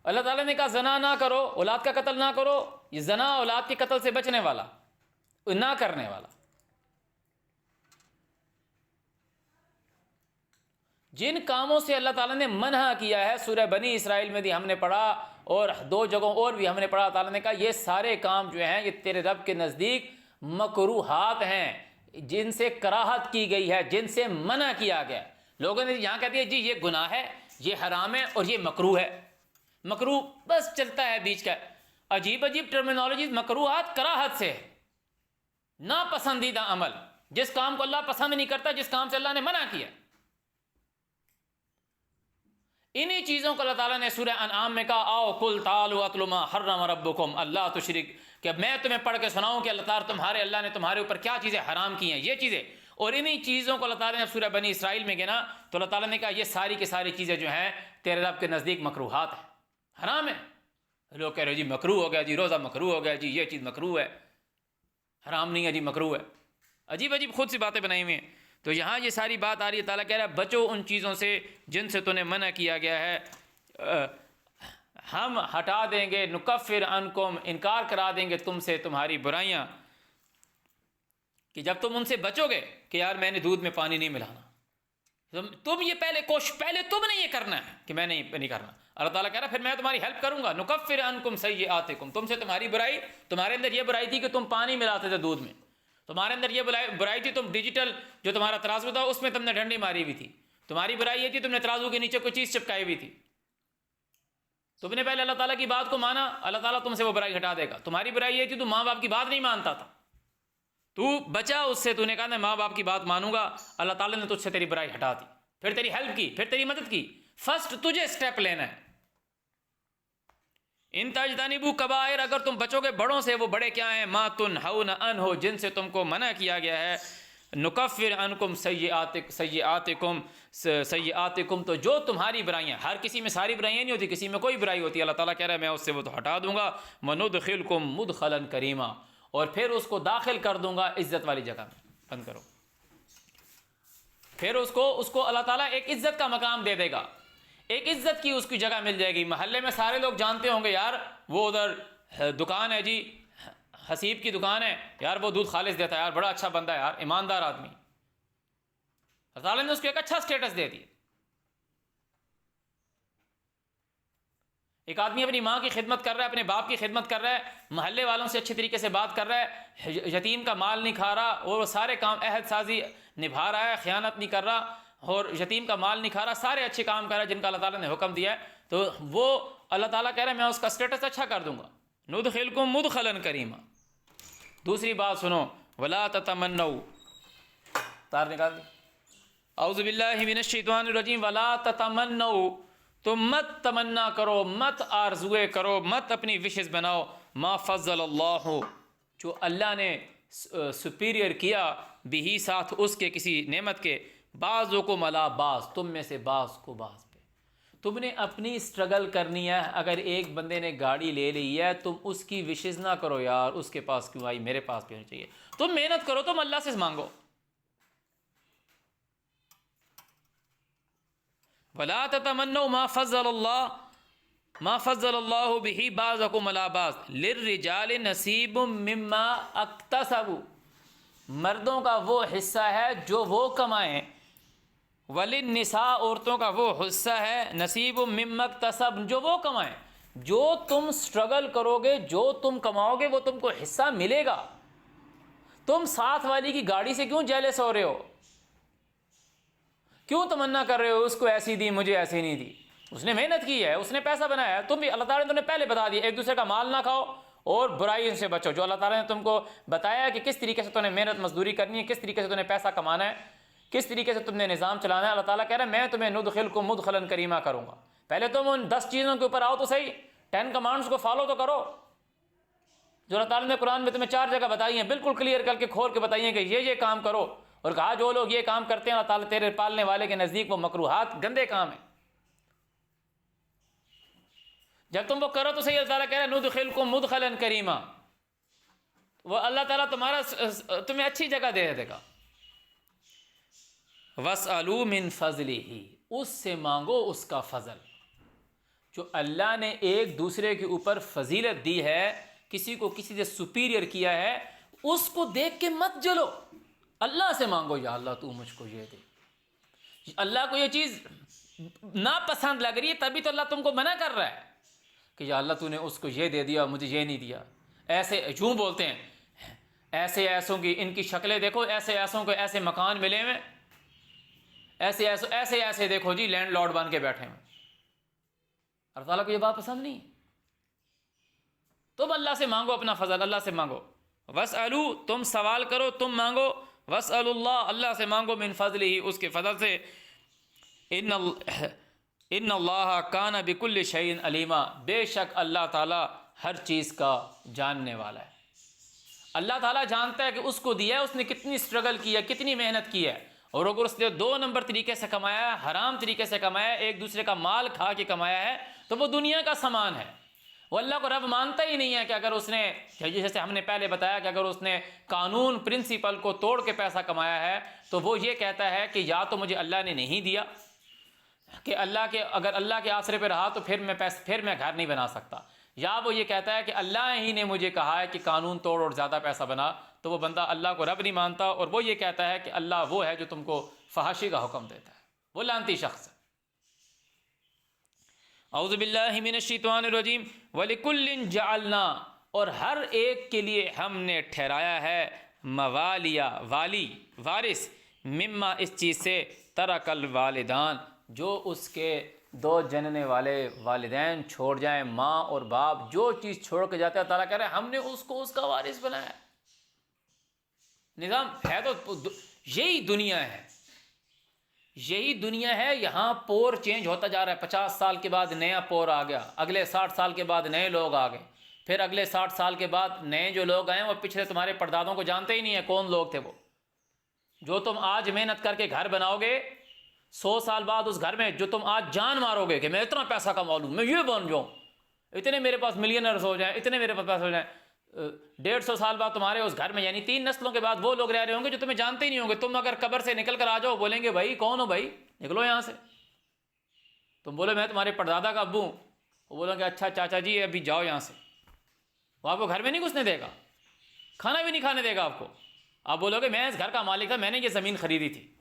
اللہ تعالیٰ نے کہا زنا نہ کرو، اولاد کا قتل نہ کرو، یہ زنا اولاد کے قتل سے بچنے والا، نہ کرنے والا۔ جن کاموں سے اللہ تعالیٰ نے منع کیا ہے، سورہ بنی اسرائیل میں بھی ہم نے پڑھا اور دو جگہوں اور بھی ہم نے پڑھا، تعالیٰ نے کہا یہ سارے کام جو ہیں یہ تیرے رب کے نزدیک مکروہات ہیں، جن سے کراہت کی گئی ہے، جن سے منع کیا گیا۔ لوگوں نے یہاں کہہ دیا جی یہ گناہ ہے، یہ حرام ہے اور یہ مکروہ ہے، مکروہ بس چلتا ہے بیچ کا، عجیب عجیب ٹرمینالوجیز۔ مکروہات کراہت سے، ناپسندیدہ عمل، جس کام کو اللہ پسند نہیں کرتا، جس کام سے اللہ نے منع کیا۔ انہی چیزوں کو اللہ تعالیٰ نے سورہ انعام میں کہا آؤ قل تعالوا اتل ما حرم ربکم اللہ تشرک، کہ میں تمہیں پڑھ کے سناؤں کہ اللہ تعالیٰ اللہ نے تمہارے اوپر کیا چیزیں حرام کی ہیں، یہ چیزیں۔ اور انہی چیزوں کو اللہ تعالیٰ نے سورہ بنی اسرائیل میں گنا تو اللہ تعالیٰ نے کہا یہ ساری کی ساری چیزیں جو ہیں تیرے رب کے نزدیک مکروہات ہیں، حرام ہے۔ لوگ کہہ رہے جی مکروہ ہو گیا، جی روزہ مکروہ ہو گیا، جی یہ چیز مکروہ ہے، حرام نہیں ہے جی مکروہ ہے۔ عجیب عجیب خود سی باتیں بنائی ہوئی ہیں۔ تو یہاں یہ ساری بات آ رہی ہے، تعالیٰ کہہ رہا ہے بچو ان چیزوں سے جن سے تمہیں منع کیا گیا ہے، ہم ہٹا دیں گے، نکفر عنکم، انکار کرا دیں گے تم سے تمہاری برائیاں، کہ جب تم ان سے بچو گے کہ یار میں نے دودھ میں پانی نہیں ملانا، تم یہ پہلے تم نے یہ کرنا ہے کہ میں نہیں کرنا، اللہ تعالیٰ کہہ رہا ہے پھر میں تمہاری ہیلپ کروں گا، نکفر عنکم سیئاتکم، تم سے تمہاری برائی، تمہارے اندر یہ برائی تھی کہ تم پانی ملاتے تھے دودھ میں، تمہارے اندر یہ برائی تھی تم ڈیجیٹل جو تمہارا ترازو تھا اس میں تم نے ڈنڈی ماری ہوئی تھی، تمہاری برائی یہ تھی تم نے ترازو کے نیچے کوئی چیز چپکائی ہوئی تھی، تم نے پہلے اللہ تعالیٰ کی بات کو مانا، اللہ تعالیٰ تم سے وہ برائی ہٹا دے گا۔ تمہاری برائی یہ تھی تم ماں باپ کی بات نہیں مانتا تھا، تو بچا اس سے، تو نے کہا میں ماں باپ کی بات مانوں گا، اللہ تعالیٰ نے تجھ سے تیری برائی ہٹا دی، پھر تیری ہیلپ کی، پھر تیری مدد کی۔ فرسٹ تجھے سٹیپ لینا ہے۔ ان تجتنبوا کبائر، اگر تم بچو گے بڑوں سے، وہ بڑے کیا ہیں، ما تنہون عنہ، جن سے تم کو منع کیا گیا ہے، نکفر عنکم سیئاتکم، تو جو تمہاری برائیاں، ہر کسی میں ساری برائیاں نہیں ہوتی، کسی میں کوئی برائی ہوتی ہے، اللہ تعالیٰ کہہ رہا ہے میں اس سے وہ تو ہٹا دوں گا، وندخلکم مدخلا کریما، اور پھر اس کو داخل کر دوں گا عزت والی جگہ میں. بند کرو. پھر اس کو اللہ تعالیٰ ایک عزت کا مقام دے دے گا، ایک عزت کی اس کی جگہ مل جائے گی. محلے میں سارے لوگ جانتے ہوں گے یار وہ ادھر دکان ہے جی، حسیب کی دکان ہے یار، وہ دودھ خالص دیتا ہے یار، بڑا اچھا بندہ ہے یار، ایماندار آدمی. اللہ تعالیٰ نے اس کو ایک اچھا سٹیٹس دے دیا. ایک آدمی اپنی ماں کی خدمت کر رہا ہے، اپنے باپ کی خدمت کر رہا ہے، محلے والوں سے اچھے طریقے سے بات کر رہا ہے، یتیم کا مال نہیں کھا رہا، اور وہ سارے کام عہد سازی نبھا رہا ہے، خیانت نہیں کر رہا، اور یتیم کا مال نہیں کھا رہا، سارے اچھے کام کر رہا ہے جن کا اللہ تعالیٰ نے حکم دیا ہے. تو وہ اللہ تعالیٰ کہہ رہا ہے میں اس کا سٹیٹس اچھا کر دوں گا. ندخلکم مدخلا کریما. دوسری بات سنو، ولا تتمنوا، تار نکال دی، اعوذ باللہ من الشیطان الرجیم. ولا تتمنوا، تم مت تمنا کرو، مت آرزوئے کرو، مت اپنی وشز بناؤ، ما فضل اللہ، جو اللہ نے سپیریئر کیا، بھی ساتھ اس کے کسی نعمت کے، بعضوں کو ملا بعض، تم میں سے بعض کو بعض پہ. تم نے اپنی اسٹرگل کرنی ہے. اگر ایک بندے نے گاڑی لے لی ہے، تم اس کی وشز نہ کرو یار اس کے پاس کیوں آئی، میرے پاس بھی ہونی چاہیے. تم محنت کرو، تم اللہ سے مانگو. ولا تتمنوا ما فضل اللہ به بعضکم علی بعض للرجال نصیب مما اکتسبوا، مردوں کا وہ حصہ ہے جو وہ کمائیں، وللنساء، عورتوں کا وہ حصہ ہے، نصیب مما اکتسب، جو وہ کمائیں. جو تم سٹرگل کرو گے، جو تم کماؤ گے، وہ تم کو حصہ ملے گا. تم ساتھ والی کی گاڑی سے کیوں جیلس ہو رہے ہو، کیوں تمنا کر رہے ہو اس کو ایسی دی مجھے ایسی نہیں دی؟ اس نے محنت کی ہے، اس نے پیسہ بنایا ہے. تم بھی اللہ تعالیٰ نے تمہیں پہلے بتا دیا ایک دوسرے کا مال نہ کھاؤ اور برائی سے بچو. جو اللہ تعالیٰ نے تم کو بتایا کہ کس طریقے سے تم نے محنت مزدوری کرنی ہے، کس طریقے سے تم نے پیسہ کمانا ہے، کس طریقے سے تم نے نظام چلانا ہے. اللہ تعالیٰ کہہ رہا ہے میں تمہیں ندخلکم مدخلا کریما کروں گا. پہلے تم ان 10 چیزوں کے اوپر آؤ تو صحیح، 10 کمانڈس کو فالو تو کرو جو اللہ تعالیٰ نے قرآن میں تمہیں 4 جگہ بتائی ہیں، بالکل کلیئر کر کے کھول کے بتائی ہیں کہ یہ کام کرو. اور کہا جو لوگ یہ کام کرتے ہیں اللہ تعالیٰ تیرے پالنے والے کے نزدیک وہ مکروہات، گندے کام ہیں. جب تم وہ کرو تو صحیح. اللہ تعالیٰ کہہ رہا ہے ندخلکم مدخلا کریما، وہ اللہ تعالیٰ تمہیں اچھی جگہ دے دے گا. واسألوا من فضلہ، اس سے مانگو اس کا فضل. جو اللہ نے ایک دوسرے کے اوپر فضیلت دی ہے، کسی کو کسی سے سپیریئر کیا ہے، اس کو دیکھ کے مت جلو. اللہ سے مانگو یا اللہ تو مجھ کو یہ دے. اللہ کو یہ چیز ناپسند لگ رہی ہے تبھی تو اللہ تم کو منع کر رہا ہے کہ یا اللہ تو نے اس کو یہ دے دیا مجھے یہ نہیں دیا. ایسے جھوم بولتے ہیں، ایسے ایسوں کی ان کی شکلیں دیکھو، ایسے ایسوں کو ایسے مکان ملے ہوئے، ایسے دیکھو جی لینڈ لارڈ بن کے بیٹھے ہوئے. اللہ تعالیٰ کو یہ بات پسند نہیں. تم اللہ سے مانگو اپنا فضل، اللہ سے مانگو. واسألوا، تم سوال کرو، تم مانگو. واسألوا اللہ، اللہ سے مانگو، من فضلہ، اس کے فضل سے. ان اللہ کان بکل شیء علیما، بے شک اللہ تعالیٰ ہر چیز کا جاننے والا ہے. اللہ تعالیٰ جانتا ہے کہ اس کو دیا ہے اس نے کتنی سٹرگل کی ہے، کتنی محنت کی ہے. اور اگر اس نے 2 نمبر طریقے سے کمایا ہے، حرام طریقے سے کمایا ہے، ایک دوسرے کا مال کھا کے کمایا ہے، تو وہ دنیا کا سامان ہے. وہ اللہ کو رب مانتا ہی نہیں ہے. کہ اگر اس نے، جیسے ہم نے پہلے بتایا کہ اگر اس نے قانون پرنسپل کو توڑ کے پیسہ کمایا ہے تو وہ یہ کہتا ہے کہ یا تو مجھے اللہ نے نہیں دیا، کہ اگر اللہ کے آسرے پہ رہا تو پھر میں گھر نہیں بنا سکتا، یا وہ یہ کہتا ہے کہ اللہ ہی نے مجھے کہا ہے کہ قانون توڑ اور زیادہ پیسہ بنا. تو وہ بندہ اللہ کو رب نہیں مانتا، اور وہ یہ کہتا ہے کہ اللہ وہ ہے جو تم کو فحاشی کا حکم دیتا ہے. وہ لعنتی شخص ہے. اعوذ باللہ من الشیطان الرجیم. وَلِكُلٍّ جَعَلْنَا، اور ہر ایک کے لیے ہم نے ٹھہرایا ہے، موالیا، والی، وارث، مما، اس چیز سے، ترک الوالدان، جو اس کے 2 جننے والے والدین چھوڑ جائیں، ماں اور باپ، جو چیز چھوڑ کے جاتے ہیں تعالیٰ کہہ رہے ہیں ہم نے اس کو اس کا وارث بنایا. نظام ہے تو یہی دنیا ہے، یہی دنیا ہے. یہاں پور چینج ہوتا جا رہا ہے. 50 سال کے بعد نیا پور آ گیا، اگلے 60 سال کے بعد نئے لوگ آ گئے، پھر اگلے 60 سال کے بعد نئے جو لوگ آئے وہ پچھلے تمہارے پردادوں کو جانتے ہی نہیں ہیں کون لوگ تھے. وہ جو تم آج محنت کر کے گھر بناؤ گے 100 سال بعد اس گھر میں جو تم آج جان مارو گے کہ میں اتنا پیسہ کما لوں، میں یہ بن جاؤں، اتنے میرے پاس ملینئرز ہو جائیں، اتنے میرے پاس پیسے ہو جائیں، 150 سال بعد تمہارے اس گھر میں یعنی 3 نسلوں کے بعد وہ لوگ رہ رہے ہوں گے جو تمہیں جانتے ہی نہیں ہوں گے. تم اگر قبر سے نکل کر آ جاؤ بولیں گے بھائی کون ہو بھائی، نکلو یہاں سے. تم بولے میں تمہارے پردادا کا ابو ہوں، وہ بولیں گے اچھا چاچا جی ابھی جاؤ یہاں سے. وہ آپ کو گھر میں نہیں گھسنے دے گا، کھانا بھی نہیں کھانے دے گا آپ کو. آپ بولو گے میں اس گھر کا مالک تھا، میں نے یہ زمین خریدی تھی.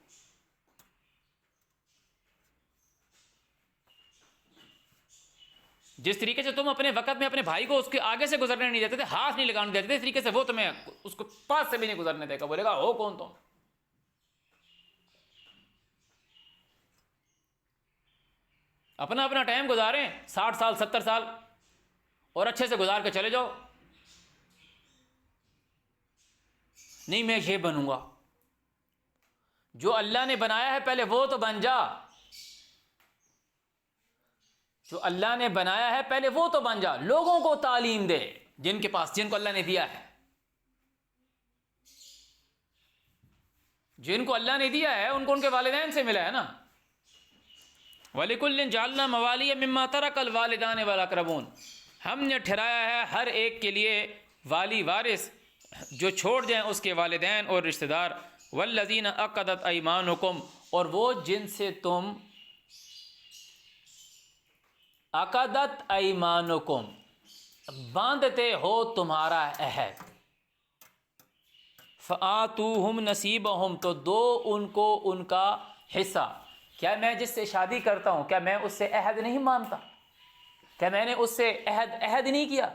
جس طریقے سے تم اپنے وقت میں اپنے بھائی کو اس کے آگے سے گزرنے نہیں دیتے تھے، ہاتھ نہیں لگانے دیتے تھے، اس طریقے سے وہ تمہیں اس کو پاس سے بھی نہیں گزرنے دے گا. بولے گا ہو کون تم. اپنا اپنا ٹائم گزاریں 60 سال 70 سال اور اچھے سے گزار کے چلے جاؤ. نہیں میں یہ بنوں گا، جو اللہ نے بنایا ہے پہلے وہ تو بن جا. جو اللہ نے بنایا ہے پہلے وہ تو بن جا. لوگوں کو تعلیم دے جن کے پاس، جن کو اللہ نے دیا ہے، جن کو اللہ نے دیا ہے ان کو ان کے والدین سے ملا ہے نا. وَلِكُلٍّ جَعَلْنَا مَوَالِيَ مِمَّا تَرَكَ الْوَالِدَانِ وَالْأَقْرَبُونَ. ہم نے ٹھہرایا ہے ہر ایک کے لیے والی وارث جو چھوڑ جائیں اس کے والدین اور رشتہ دار. وَالَّذِينَ عَقَدَتْ أَيْمَانُكُمْ، اور وہ جن سے تم عقدت ایمانکم باندھتے ہو تمہارا عہد. فآتوہم نصیبہم، تو دو ان کو ان کا حصہ. کیا میں جس سے شادی کرتا ہوں کیا میں اس سے عہد نہیں مانتا؟ کیا میں نے اس سے عہد نہیں کیا؟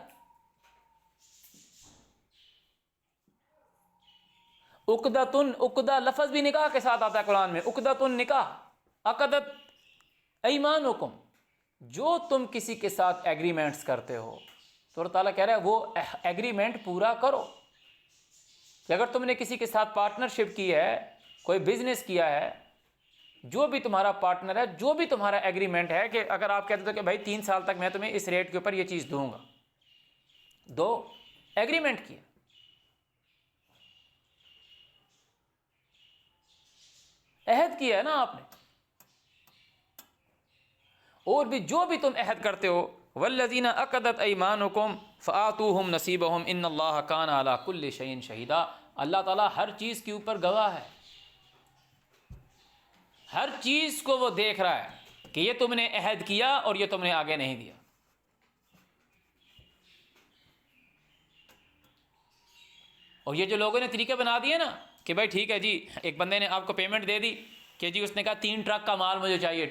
عقدتن، عقدہ لفظ بھی نکاح کے ساتھ آتا ہے قرآن میں. عقدتن نکاح، عقدت ایمانکم، جو تم کسی کے ساتھ ایگریمنٹس کرتے ہو تو اللہ تعالیٰ کہہ رہا ہے وہ ایگریمنٹ پورا کرو. کہ اگر تم نے کسی کے ساتھ پارٹنرشپ کی ہے، کوئی بزنس کیا ہے، جو بھی تمہارا پارٹنر ہے، جو بھی تمہارا ایگریمنٹ ہے، کہ اگر آپ کہتے ہو کہ بھائی 3 سال تک میں تمہیں اس ریٹ کے اوپر یہ چیز دوں گا، دو ایگریمنٹ کیا، عہد کیا ہے نا آپ نے. اور بھی جو بھی تم عہد کرتے ہو، والذین عقدت ایمانکم فآتوہم نصیبہم ان اللہ کان علی کل شیء شہیدا. اللہ تعالیٰ ہر چیز کے اوپر گواہ ہے، ہر چیز کو وہ دیکھ رہا ہے کہ یہ تم نے عہد کیا اور یہ تم نے آگے نہیں دیا. اور یہ جو لوگوں نے طریقے بنا دیے نا کہ بھائی ٹھیک ہے جی، ایک بندے نے آپ کو پیمنٹ دے دی کہ جی اس نے کہا 3 ٹرک کا مال مجھے چاہیے.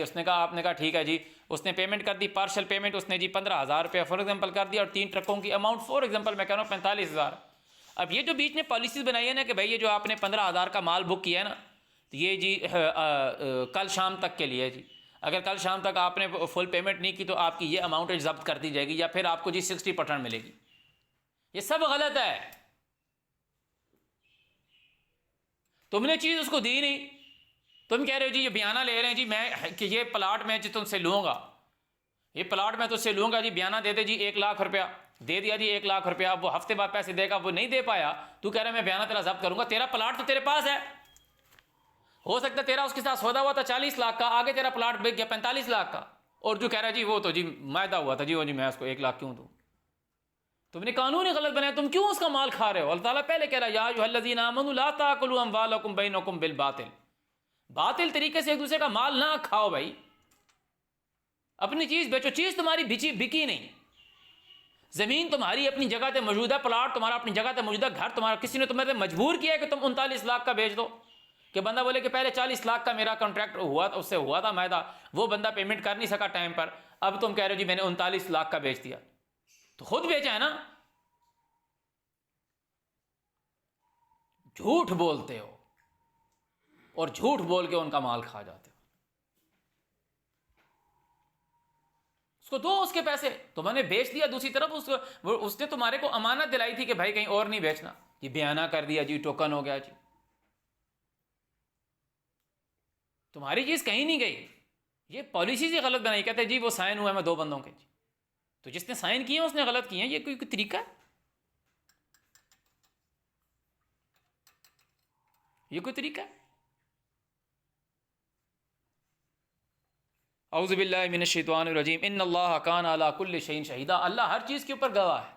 اس نے کہا، آپ نے کہا ٹھیک ہے جی، اس نے پیمنٹ کر دی، پارشل پیمنٹ اس نے جی 15,000 روپیہ فار ایگزامپل کر دیا، اور 3 ٹرکوں کی اماؤنٹ فار ایگزامپل میں کہہ رہا ہوں 45,000. اب یہ جو بیچ میں پالیسیز بنائی ہے نا کہ بھائی یہ جو آپ نے 15,000 کا مال بک کیا ہے نا، تو یہ جی کل شام تک کے لیے جی، اگر کل شام تک آپ نے فل پیمنٹ نہیں کی تو آپ کی یہ اماؤنٹ ضبط کر دی جائے گی، یا پھر آپ کو جی 60% ملے گی. یہ سب غلط ہے. تم نے چیز اس کو دی نہیں، تم کہہ رہے ہو جی یہ بیانہ لے رہے ہیں جی میں کہ یہ پلاٹ میں جی تم سے لوں گا، یہ پلاٹ میں تجھ سے لوں گا جی، بیانہ دے دے جی 1,00,000 روپیہ، دے دیا جی 1,00,000 روپیہ. اب وہ ہفتے بعد پیسے دے گا، وہ نہیں دے پایا، تو کہہ رہے میں بیانہ تیرا ضبط کروں گا. تیرا پلاٹ تو تیرے پاس ہے، ہو سکتا ہے تیرا اس کے ساتھ سودا ہوا تھا 40 لاکھ کا، آگے تیرا پلاٹ بک گیا 45 لاکھ کا، اور جو کہہ رہا ہے جی وہ تو جی معاہدہ ہوا تھا جی، وہ جی میں اس کو 1,00,000 کیوں دوں. تم نے قانون ہی غلط بنایا، تم کیوں اس کا مال کھا رہے ہو؟ اللہ تعالیٰ پہلے کہہ رہا ہے یا ایھا الذین آمنوا لا تاکلوا اموالکم بینکم بالباطل. باطل طریقے سے ایک دوسرے کا مال نہ کھاؤ بھائی. اپنی چیز بیچو، چیز تمہاری بکی نہیں، زمین تمہاری اپنی جگہ تے موجود ہے، پلاٹ تمہارا اپنی جگہ تے موجود ہے، گھر تمہارا، کسی نے تمہیں مجبور کیا ہے کہ تم 39 لاکھ کا بیچ دو. کہ بندہ بولے کہ پہلے 40 لاکھ کا میرا کانٹریکٹ ہوا تھا، اس سے ہوا تھا معاہدہ، وہ بندہ پیمنٹ کر نہیں سکا ٹائم پر، اب تم کہہ رہے ہو جی میں نے 39 لاکھ کا بیچ دیا. تو خود بیچا ہے نا. جھوٹ بولتے ہو اور جھوٹ بول کے ان کا مال کھا جاتے ہو. اس کو دو اس کے پیسے، تم نے بیچ دیا. دوسری طرف اس نے تمہارے کو امانت دلائی تھی کہ بھائی کہیں اور نہیں بیچنا، یہ بیانہ کر دیا جی، ٹوکن ہو گیا جی، تمہاری چیز کہیں نہیں گئی. یہ پالیسی سے غلط بنائی، کہتے ہیں جی وہ سائن ہوا ہے میں 2 بندوں کے جی، تو جس نے سائن کیے ہیں اس نے غلط کیے ہیں. یہ کوئی طریقہ ہے؟ یہ کوئی طریقہ ہے؟ اعوذ باللہ من الشیطان الرجیم ان اللہ کان علی کل شیء شہیدا، اللہ ہر چیز کے اوپر گواہ ہے۔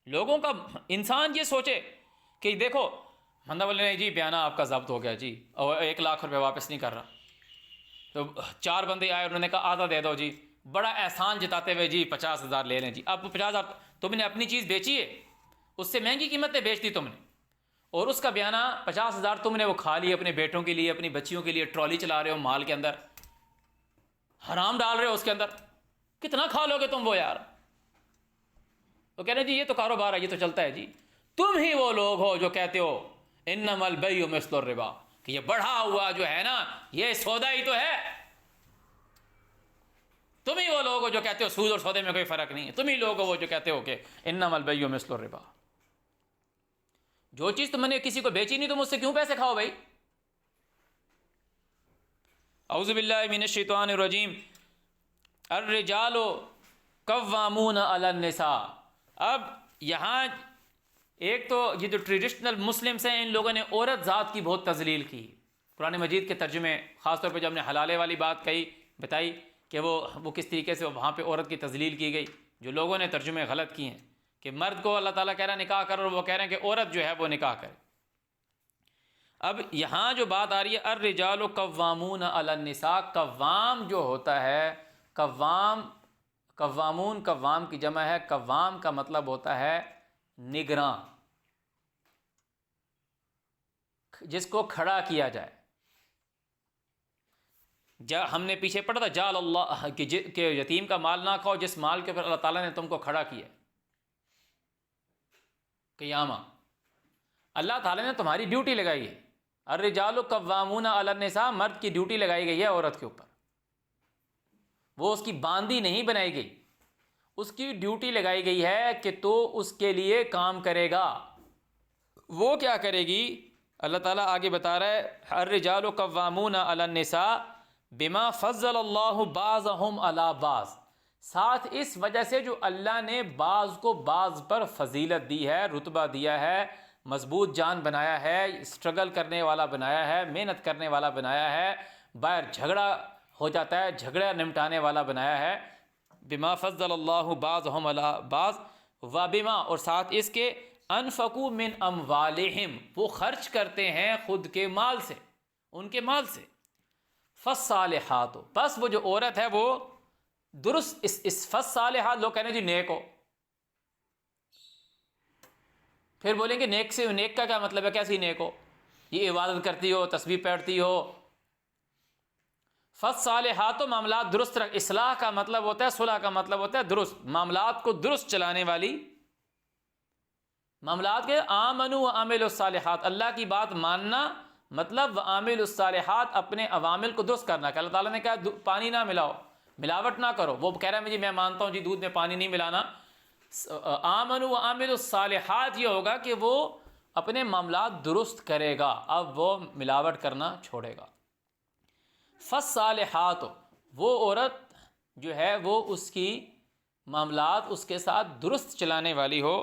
لوگوں کا انسان یہ سوچے کہ دیکھو بندہ بولے نہیں جی بیانہ آپ کا ضبط ہو گیا جی، اور 1,00,000 روپے واپس نہیں کر رہا، تو 4 بندے آئے انہوں نے کہا آدھا دے دو جی، بڑا احسان جتاتے ہوئے جی 50,000 لے لیں جی۔ اب 50,000 تم نے اپنی چیز بیچی ہے، اس سے مہنگی قیمت پہ بیچ دی تم نے، اور اس کا بیانہ 50,000 تم نے وہ کھا لی اپنے بیٹوں کے لیے، اپنی بچیوں کے لیے، ٹرالی چلا رہے ہو مال کے اندر، حرام ڈال رہے ہو اس کے اندر، کتنا کھا لو گے تم وہ یار؟ تو کہہ رہے جی یہ تو کاروبار ہے، یہ تو چلتا ہے جی۔ تم ہی وہ لوگ ہو جو کہتے ہو انما البیع مثل الربا، کہ یہ بڑھا ہوا جو ہے نا یہ سودا ہی تو ہے۔ تم ہی وہ لوگ ہو جو کہتے ہو سود اور سودے میں کوئی فرق نہیں ہے، تم ہی لوگ ہو وہ جو کہتے ہو کہ انما البیع مثل الربا۔ جو چیز تم نے کسی کو بیچی نہیں تم اس سے کیوں پیسے کھاؤ بھائی؟ اعوذ باللہ من الشیطان الرجیم الرجال قوامون علی النساء۔ اب یہاں ایک تو یہ جو ٹریڈیشنل مسلمس ہیں ان لوگوں نے عورت ذات کی بہت تذلیل کی۔ قرآن مجید کے ترجمے خاص طور پہ جب ہم نے حلالے والی بات بتائی کہ وہ کس طریقے سے وہاں پہ عورت کی تذلیل کی گئی، جو لوگوں نے ترجمے غلط کیے ہیں کہ مرد کو اللہ تعالیٰ کہہ رہا ہے نکاح کر، اور وہ کہہ رہے ہیں کہ عورت جو ہے وہ نکاح کرے۔ اب یہاں جو بات آ رہی ہے الرجال قوامون علی النساء، قوام جو ہوتا ہے، قوامون قوام کی جمع ہے، قوام کا مطلب ہوتا ہے نگراں، جس کو کھڑا کیا جائے۔ ہم نے پیچھے پڑھا تھا جعل اللہ کہ یتیم کا مال نہ کھاؤ جس مال کے اوپر اللہ تعالیٰ نے تم کو کھڑا کیا قیامہ۔ اللہ تعالیٰ نے تمہاری ڈیوٹی لگائی ہے، الرجال قوامون علی النساء، مرد کی ڈیوٹی لگائی گئی ہے عورت کے اوپر، وہ اس کی باندی نہیں بنائی گئی، اس کی ڈیوٹی لگائی گئی ہے کہ تو اس کے لیے کام کرے گا۔ وہ کیا کرے گی؟ اللہ تعالیٰ آگے بتا رہا ہے الرجال قوامون علی النساء بما فضل اللہ بعضهم علی بعض، ساتھ اس وجہ سے جو اللہ نے بعض کو بعض پر فضیلت دی ہے، رتبہ دیا ہے، مضبوط جان بنایا ہے، اسٹرگل کرنے والا بنایا ہے، محنت کرنے والا بنایا ہے، باہر جھگڑا ہو جاتا ہے جھگڑا نمٹانے والا بنایا ہے۔ بما فضل اللہ بعضهم علی بعض وبما، اور ساتھ اس کے انفقوا من اموالہم، وہ خرچ کرتے ہیں خود کے مال سے، ان کے مال سے۔ فالصالحات، بس وہ جو عورت ہے وہ درست اس فالصالحات، لوگ کہنے جی نیک ہو، پھر بولیں گے نیک سے نیک کا کیا مطلب ہے، کیسی نیک ہو؟ یہ عبادت کرتی ہو، تسبیح پڑھتی ہو۔ فالصالحات، معاملات درست رکھ، اصلاح کا مطلب ہوتا ہے، صلح کا مطلب ہوتا ہے درست، معاملات کو درست چلانے والی، معاملات کے آمنوا وعملوا الصالحات، اللہ کی بات ماننا مطلب وعملوا الصالحات، اپنے عوامل کو درست کرنا، کہ اللہ تعالیٰ نے کہا پانی نہ ملاؤ، ملاوٹ نہ کرو، وہ کہہ رہا ہے جی میں مانتا ہوں جی دودھ میں پانی نہیں ملانا۔ آمنوا وعملوا الصالحات یہ ہوگا کہ وہ اپنے معاملات درست کرے گا، اب وہ ملاوٹ کرنا چھوڑے گا۔ فالصالحات، وہ عورت جو ہے وہ اس کی معاملات اس کے ساتھ درست چلانے والی ہو،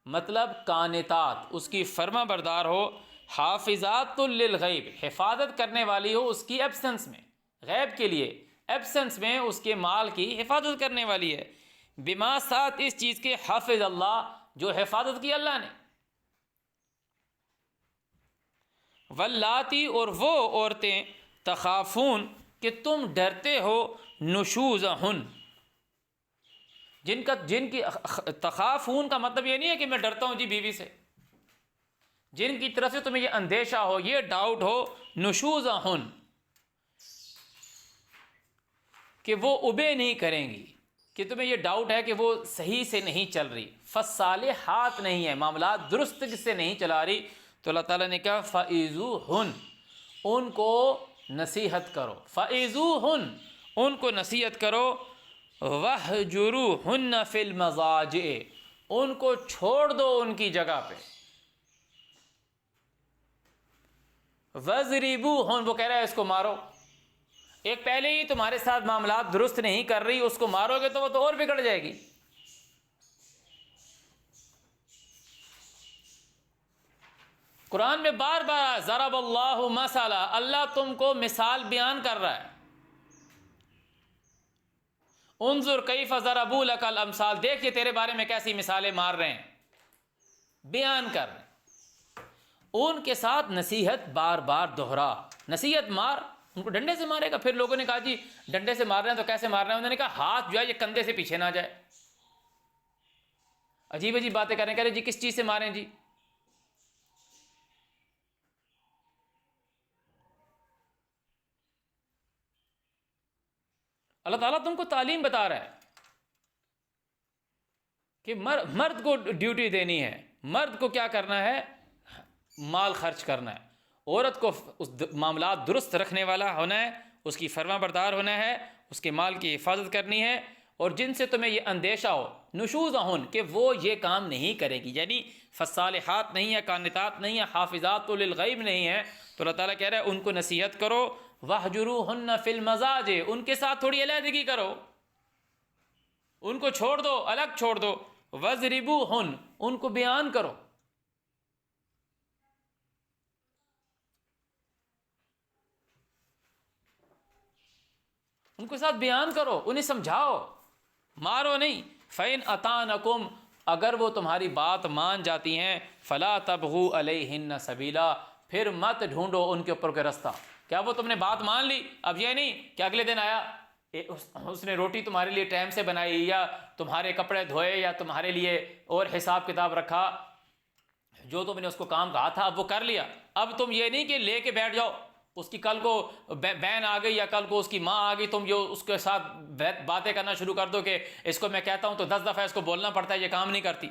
مطلب قانتات، اس کی فرما بردار ہو، حافظات للغیب، حفاظت کرنے والی ہو اس کی ایبسنس میں، غیب کے لیے ایبسنس میں اس کے مال کی حفاظت کرنے والی ہے۔ بما، ساتھ اس چیز کے حافظ اللہ، جو حفاظت کی اللہ نے۔ واللاتی، اور وہ عورتیں تخافون، کہ تم ڈرتے ہو نشوزہن، جن کی تخافون کا مطلب یہ نہیں ہے کہ میں ڈرتا ہوں جی بیوی سے، جن کی طرف سے تمہیں یہ اندیشہ ہو، یہ ڈاؤٹ ہو، نشوزہن، کہ وہ ابے نہیں کریں گی، کہ تمہیں یہ ڈاؤٹ ہے کہ وہ صحیح سے نہیں چل رہی، فالصالحات نہیں ہے، معاملات درست سے نہیں چلا رہی، تو اللہ تعالیٰ نے کہا فَإِذُوهُنْ، ان کو نصیحت کرو، فَإِذُوهُنْ، ان کو نصیحت کرو، وَاهْجُرُوهُنَّ فِي الْمَضَاجِعِ، ان کو چھوڑ دو ان کی جگہ پہ، وَاضْرِبُوهُنْ، وہ کہہ رہا ہے اس کو مارو، ایک پہلے ہی تمہارے ساتھ معاملات درست نہیں کر رہی، اس کو مارو گے تو وہ تو اور بگڑ جائے گی۔ قرآن میں بار بار ضرب اللہ مثلا، اللہ تم کو مثال بیان کر رہا ہے. انظر کیف ضربوا لک الامثال، دیکھیے تیرے بارے میں کیسی مثالیں مار رہے ہیں، بیان کر رہے ہیں. ان کے ساتھ نصیحت بار بار دوہرا، نصیحت مار. ان کو ڈنڈے سے مارے گا؟ پھر لوگوں نے کہا جی ڈنڈے سے مار رہے ہیں تو کیسے مار رہے ہیں؟ انہوں نے کہا ہاتھ جو ہے یہ کندھے سے پیچھے نہ جائے. عجیب عجیب باتیں کریں، کہہ رہے جی کس چیز سے ماریں جی. اللہ تعالیٰ تم کو تعلیم بتا رہا ہے کہ مرد کو ڈیوٹی دینی ہے، مرد کو کیا کرنا ہے؟ مال خرچ کرنا ہے. عورت کو اس معاملات درست رکھنے والا ہونا ہے، اس کی فرما بردار ہونا ہے، اس کے مال کی حفاظت کرنی ہے. اور جن سے تمہیں یہ اندیشہ ہو نشوزہن کہ وہ یہ کام نہیں کرے گی، یعنی فصالحات نہیں ہے، قانتات نہیں ہے، حافظات للغیب نہیں ہے، تو اللہ تعالیٰ کہہ رہا ہے ان کو نصیحت کرو. وَاہْجُرُوهُنَّ فِي الْمَضَاجِعِ، ان کے ساتھ تھوڑی علیحدگی کرو، ان کو چھوڑ دو، الگ چھوڑ دو. وَاضْرِبُوهُنَّ، ان کو بیان کرو. ان کے ساتھ بیان کرو، انہیں سمجھاؤ، مارو نہیں. فَإِنْ أَطَاعْنَكُمْ، اگر وہ تمہاری بات مان جاتی ہیں، فَلَا تَبْغُوا عَلَيْهِنَّ سَبِيلًا، پھر مت ڈھونڈو ان کے اوپر کوئی رستہ. کیا وہ تم نے بات مان لی، اب یہ نہیں کہ اگلے دن آیا اس نے روٹی تمہارے لیے ٹائم سے بنائی، یا تمہارے کپڑے دھوئے، یا تمہارے لیے اور حساب کتاب رکھا، جو تم نے اس کو کام کہا تھا اب وہ کر لیا. اب تم یہ نہیں کہ لے کے بیٹھ جاؤ، اس کی کل کو بہن آ گئی یا کل کو اس کی ماں آ گئی، تم جو اس کے ساتھ باتیں کرنا شروع کر دو کہ اس کو میں کہتا ہوں تو 10 دفعہ اس کو بولنا پڑتا ہے، یہ کام نہیں کرتی.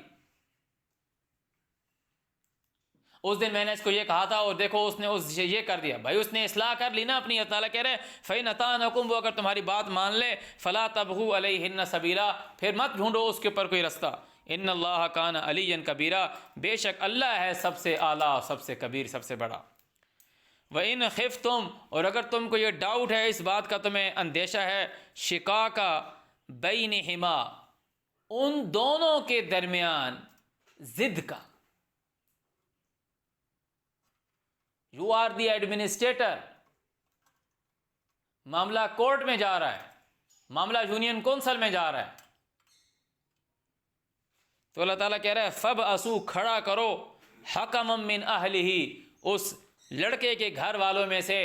اس دن میں نے اس کو یہ کہا تھا اور دیکھو اس نے یہ کر دیا. بھائی اس نے اصلاح کر لی نا اپنی. اللہ تعالیٰ کہہ رہے فَإِنْ أَطَاعْنَكُمْ، وہ اگر تمہاری بات مان لے، فَلَا تَبْغُوا عَلَيْهِنَّ سَبِيلًا، پھر مت ڈھونڈو اس کے اوپر کوئی رستہ. ان اللہ کان علیٰ کبیرہ، بے شک اللہ ہے سب سے اعلیٰ، سب سے کبیر، سب سے بڑا. وَإِنْ خِفْتُمْ، اور اگر تم کو یہ ڈاؤٹ ہے، اس بات کا تمہیں اندیشہ ہے، شقاق بینہما، ان دونوں کے درمیان ضد کا. یو آر دی ایڈمنسٹریٹر، معاملہ کورٹ میں جا رہا ہے، معاملہ یونین کونسل میں جا رہا ہے، تو اللہ تعالیٰ کہہ رہا ہے فَبْعَثُوا، کھڑا کرو، حَكَمًا مِّنْ أَهْلِهِ، اس لڑکے کے گھر والوں میں سے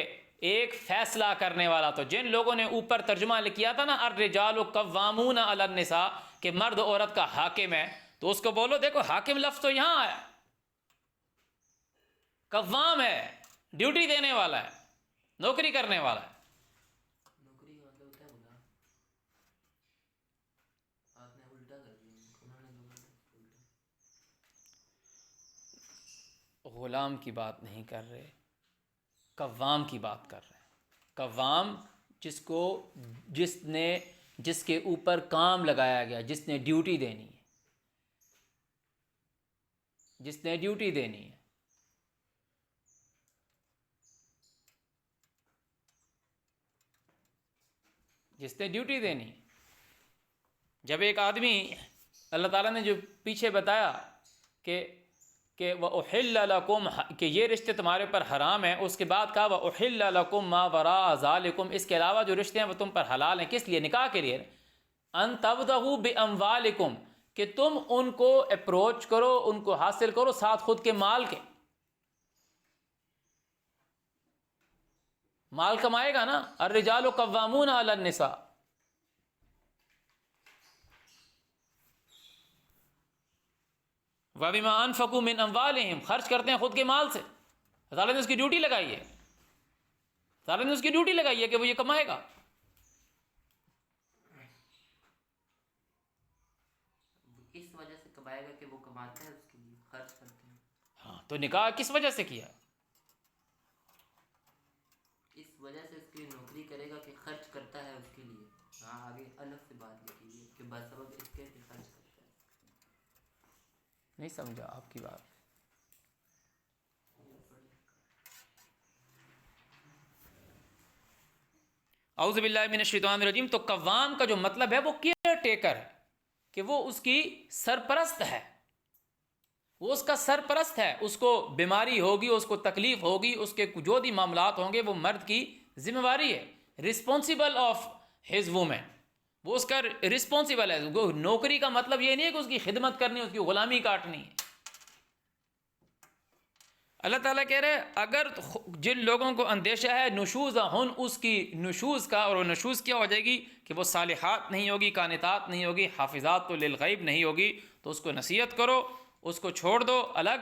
ایک فیصلہ کرنے والا. تو جن لوگوں نے اوپر ترجمہ کیا تھا نا الرجال قوامون علی النساء، کہ مرد عورت کا حاکم ہے، تو اس کو بولو دیکھو حاکم لفظ تو یہاں آیا، قوام ہے، ڈیوٹی دینے والا ہے، نوکری کرنے والا ہے. نوکری کا مطلب ہوتا ہے غلام. آپ نے الٹا کر دیا، انہوں نے الٹا. غلام کی بات نہیں کر رہے، قوام کی بات کر رہے ہیں. قوام جس کے اوپر کام لگایا گیا، جس نے ڈیوٹی دینی ہے، جس نے ڈیوٹی دینی ہے. جس نے ڈیوٹی دینی. جب ایک آدمی، اللہ تعالیٰ نے جو پیچھے بتایا کہ وَأُحِلَّ لَكُمْ، کہ یہ رشتے تمہارے پر حرام ہیں، اس کے بعد کہا وَأُحِلَّ لَكُمْ مَا وَرَاءَ ذَلِكُمْ، اس کے علاوہ جو رشتے ہیں وہ تم پر حلال ہیں. کس لیے؟ نکاح کے لیے. أَن تَبْتَغُوا بِأَمْوَالِكُمْ، کہ تم ان کو اپروچ کرو، ان کو حاصل کرو ساتھ خود کے مال کے. مال کمائے گا نا. الرجال قوامون علی النساء، وَبِمَا أَنفَقُوا مِنْ أَمْوَالِهِمْ، خرچ کرتے ہیں خود کے مال سے. اللہ نے اس کی ڈیوٹی لگائی ہے، اللہ نے اس کی ڈیوٹی لگائی ہے کہ وہ یہ کمائے گا. اس وجہ سے کمائے گا کہ وہ کماتا ہے، اس کے لیے خرچ کرتے ہیں. ہاں، تو نکاح کس وجہ سے کیا؟ اس وجہ سے اس کی نوکری کرے گا کہ خرچ کرتا ہے اس کے لیے. ہاں آگے الگ سے بات لکھی ہے کہ بسبب اس کے خرچ کرتا ہے. نہیں سمجھا آپ کی بات. اعوذ باللہ من الشیطان الرجیم. تو قوام کا جو مطلب ہے وہ کیئر ٹیکر ہے، کہ وہ اس کی سرپرست ہے، وہ اس کا سرپرست ہے، اس کو بیماری ہوگی، اس کو تکلیف ہوگی، اس کے جو بھی معاملات ہوں گے وہ مرد کی ذمہ داری ہے، رسپانسبل آف ہز وومن، وہ اس کا رسپانسبل ہے۔ وہ نوکری کا مطلب یہ نہیں ہے کہ اس کی خدمت کرنی، اس کی غلامی کاٹنی ہے۔ اللہ تعالیٰ کہہ رہے ہیں اگر جن لوگوں کو اندیشہ ہے نشوزہن، اس کی نشوز کا، اور وہ نشوز کیا ہو جائے گی کہ وہ صالحات نہیں ہوگی، قانتات نہیں ہوگی، حافظات تو للغیب نہیں ہوگی، تو اس کو نصیحت کرو، اس کو چھوڑ دو الگ،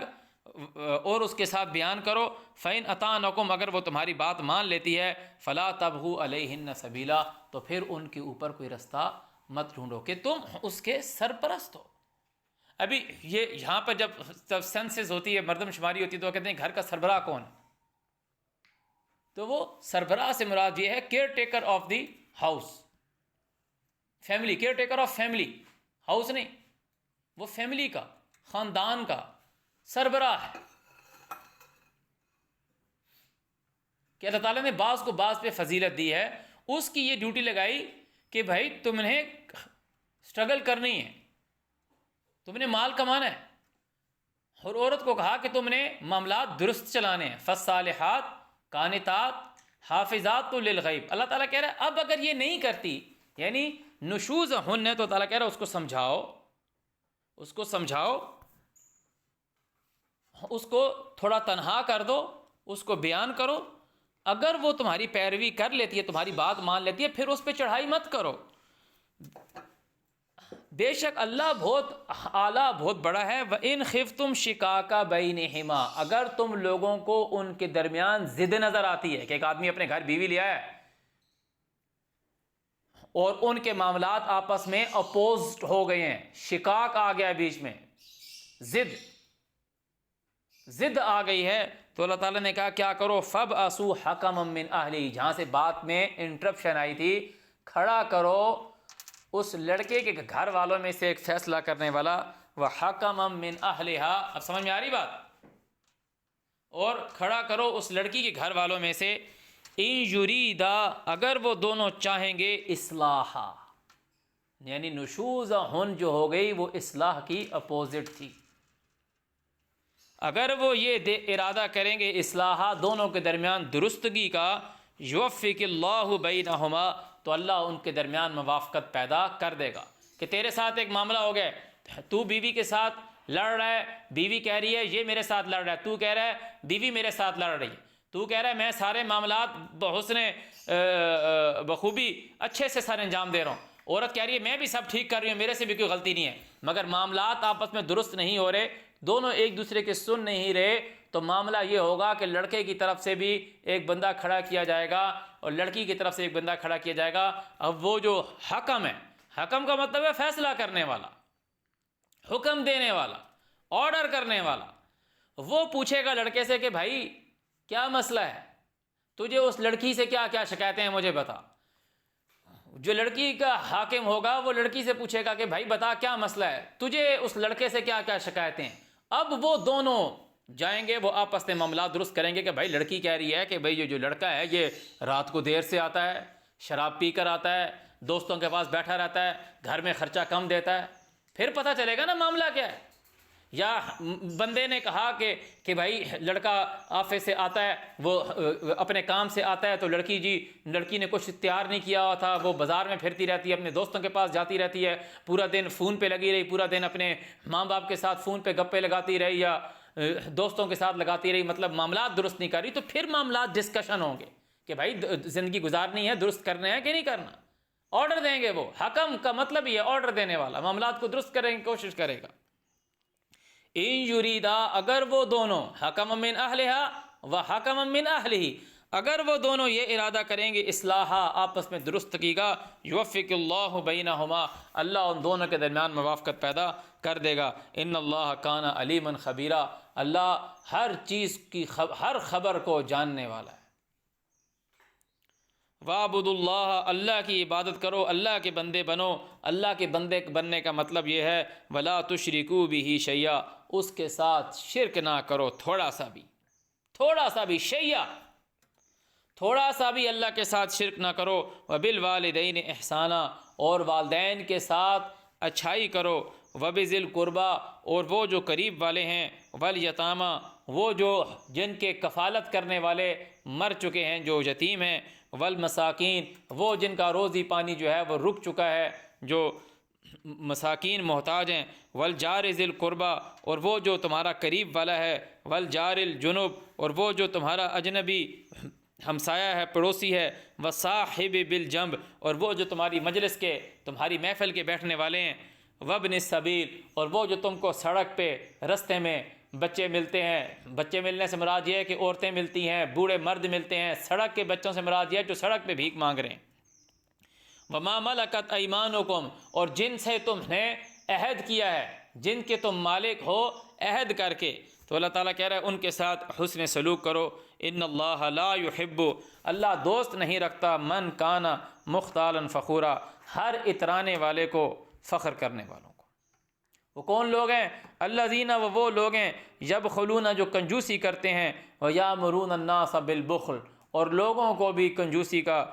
اور اس کے ساتھ بیان کرو۔ فَإِنْ أَطَاعْنَكُمْ، اگر وہ تمہاری بات مان لیتی ہے، فَلَا تَبْغُوا عَلَيْهِنَّ سَبِيلًا، تو پھر ان کے اوپر کوئی رستہ مت ڈھونڈو کہ تم اس کے سرپرست ہو۔ ابھی یہ یہاں پر جب سینسز ہوتی ہے، مردم شماری ہوتی ہے، تو وہ کہتے ہیں گھر کا سربراہ کون ہے؟ تو وہ سربراہ سے مراد یہ ہے care taker of the house, family, care taker of family, house نہیں، وہ فیملی کا، خاندان کا سربراہ ہے۔ کہ اللہ تعالیٰ نے بعض کو بعض پہ فضیلت دی ہے، اس کی یہ ڈیوٹی لگائی کہ بھائی تم نے اسٹرگل کرنی ہے، تم نے مال کمانا ہے، اور عورت کو کہا کہ تم نے معاملات درست چلانے ہیں، فالصالحات قانتات حافظات للغیب۔ اللہ تعالیٰ کہہ رہا ہے اب اگر یہ نہیں کرتی، یعنی نشوز ہن ہے، تو تعالیٰ کہہ رہا ہے اس کو سمجھاؤ، اس کو سمجھاؤ، اس کو تھوڑا تنہا کر دو، اس کو بیان کرو۔ اگر وہ تمہاری پیروی کر لیتی ہے، تمہاری بات مان لیتی ہے، پھر اس پہ چڑھائی مت کرو۔ بے شک اللہ بہت اعلیٰ، بہت بڑا ہے۔ وَإِنْ خِفْتُمْ شِقَاقَ بَيْنِهِمَا، اگر تم لوگوں کو ان کے درمیان ضد نظر آتی ہے کہ ایک آدمی اپنے گھر بیوی لے آیا ہے اور ان کے معاملات آپس میں اپوزڈ ہو گئے ہیں، شقاق آ گیا بیچ میں، ضد آ گئی ہے، تو اللہ تعالیٰ نے کہا کیا کرو، فَابْعَثُوا حَكَمًا مِّنْ أَهْلِهِ، جہاں سے بات میں انٹرپشن آئی تھی، کھڑا کرو اس لڑکے کے گھر والوں میں سے ایک فیصلہ کرنے والا، وَحَكَمًا مِّنْ أَهْلِهَا، اب سمجھ میں آ رہی بات، اور کھڑا کرو اس لڑکی کے گھر والوں میں سے، اِن یریدا، اگر وہ دونوں چاہیں گے، اصلاحا، یعنی نشوزہن جو ہو گئی وہ اصلاح کی اپوزٹ تھی، اگر وہ یہ ارادہ کریں گے اصلاحہ، دونوں کے درمیان درستگی کا، یوفق اللہ بینہما، تو اللہ ان کے درمیان موافقت پیدا کر دے گا۔ کہ تیرے ساتھ ایک معاملہ ہو گیا، تو بیوی کے ساتھ لڑ رہا ہے، بیوی کہہ رہی ہے یہ میرے ساتھ لڑ رہا ہے، تو کہہ رہا ہے بیوی میرے ساتھ لڑ رہی ہے، تو کہہ رہا ہے میں سارے معاملات بخوبی اچھے سے سر انجام دے رہا ہوں، عورت کہہ رہی ہے میں بھی سب ٹھیک کر رہی ہوں، میرے سے بھی کوئی غلطی نہیں ہے، مگر معاملات آپس میں درست نہیں ہو رہے، دونوں ایک دوسرے کے سن نہیں رہے، تو معاملہ یہ ہوگا کہ لڑکے کی طرف سے بھی ایک بندہ کھڑا کیا جائے گا اور لڑکی کی طرف سے ایک بندہ کھڑا کیا جائے گا۔ اب وہ جو حکم ہے، حکم کا مطلب ہے فیصلہ کرنے والا، حکم دینے والا، آرڈر کرنے والا، وہ پوچھے گا لڑکے سے کہ بھائی کیا مسئلہ ہے، تجھے اس لڑکی سے کیا کیا شکایتیں ہیں مجھے بتا۔ جو لڑکی کا حاکم ہوگا وہ لڑکی سے پوچھے گا کہ بھائی بتا کیا مسئلہ ہے، تجھے اس لڑکے سے کیا کیا شکایتیں ہیں۔ اب وہ دونوں جائیں گے، وہ آپس میں معاملات درست کریں گے کہ بھائی لڑکی کہہ رہی ہے کہ بھائی یہ جو لڑکا ہے یہ رات کو دیر سے آتا ہے، شراب پی کر آتا ہے، دوستوں کے پاس بیٹھا رہتا ہے، گھر میں خرچہ کم دیتا ہے، پھر پتہ چلے گا نا معاملہ کیا ہے۔ یا بندے نے کہا کہ بھائی لڑکا آفس سے آتا ہے، وہ اپنے کام سے آتا ہے، تو لڑکی نے کچھ تیار نہیں کیا ہوا تھا، وہ بازار میں پھرتی رہتی ہے، اپنے دوستوں کے پاس جاتی رہتی ہے، پورا دن فون پہ لگی رہی، پورا دن اپنے ماں باپ کے ساتھ فون پہ گپے لگاتی رہی یا دوستوں کے ساتھ لگاتی رہی، مطلب معاملات درست نہیں کر رہی، تو پھر معاملات ڈسکشن ہوں گے کہ بھائی زندگی گزارنی ہے، درست کرنے ہیں کہ نہیں کرنا، آرڈر دیں گے۔ وہ حکم کا مطلب یہ آرڈر دینے والا، معاملات کو درست کرنے کی کوشش کرے گا۔ ان یریدا، اگر وہ دونوں، حکم من اہلہا و حکم من اہلہ، اگر وہ دونوں یہ ارادہ کریں گے اصلاحہ، آپس میں درستگی کا، یوفق اللہ بینہما، اللہ ان دونوں کے درمیان موافقت پیدا کر دے گا۔ ان اللہ کان علیما خبیرا، اللہ ہر چیز کی ہر خبر کو جاننے والا ہے۔ وَاعْبُدُوا اللَّهَ، اللہ کی عبادت کرو، اللہ کے بندے بنو۔ اللہ کے بندے بننے کا مطلب یہ ہے وَلَا تُشْرِكُوا بِهِ شَيْئًا، اس کے ساتھ شرک نہ کرو، تھوڑا سا بھی شیء، تھوڑا سا بھی اللہ کے ساتھ شرک نہ کرو۔ وَبِالْوَالِدَيْنِ إِحْسَانًا، اور والدین کے ساتھ اچھائی کرو۔ وبذی القربا اور وہ جو قریب والے ہیں، والیتامہ وہ جو جن کے کفالت کرنے والے مر چکے ہیں، جو یتیم ہیں، والمساکین وہ جن کا روزی پانی جو ہے وہ رک چکا ہے، جو مساکین محتاج ہیں، والجار ذی القربا اور وہ جو تمہارا قریب والا ہے، والجار الجنب اور وہ جو تمہارا اجنبی ہمسایہ ہے، پڑوسی ہے، وصاحب بالجنب اور وہ جو تمہاری مجلس کے، تمہاری محفل کے بیٹھنے والے ہیں، وابن السبیل اور وہ جو تم کو سڑک پہ رستے میں بچے ملتے ہیں۔ بچے ملنے سے مراد یہ ہے کہ عورتیں ملتی ہیں، بوڑھے مرد ملتے ہیں، سڑک کے بچوں سے مراد یہ ہے جو سڑک پہ بھیک مانگ رہے ہیں۔ وما ملکت ایمانکم اور جن سے تم نے عہد کیا ہے، جن کے تم مالک ہو عہد کر کے، تو اللہ تعالیٰ کہہ رہا ہے ان کے ساتھ حسن سلوک کرو۔ ان اللہ لا یحب اللہ دوست نہیں رکھتا من کانا مختالا فخورا ہر اترانے والے کو، فخر کرنے والوں کو۔ وہ کون لوگ ہیں؟ الذین وہ لوگ ہیں یبخلون جو کنجوسی کرتے ہیں، ویامرون الناس بالبخل اور لوگوں کو بھی کنجوسی کا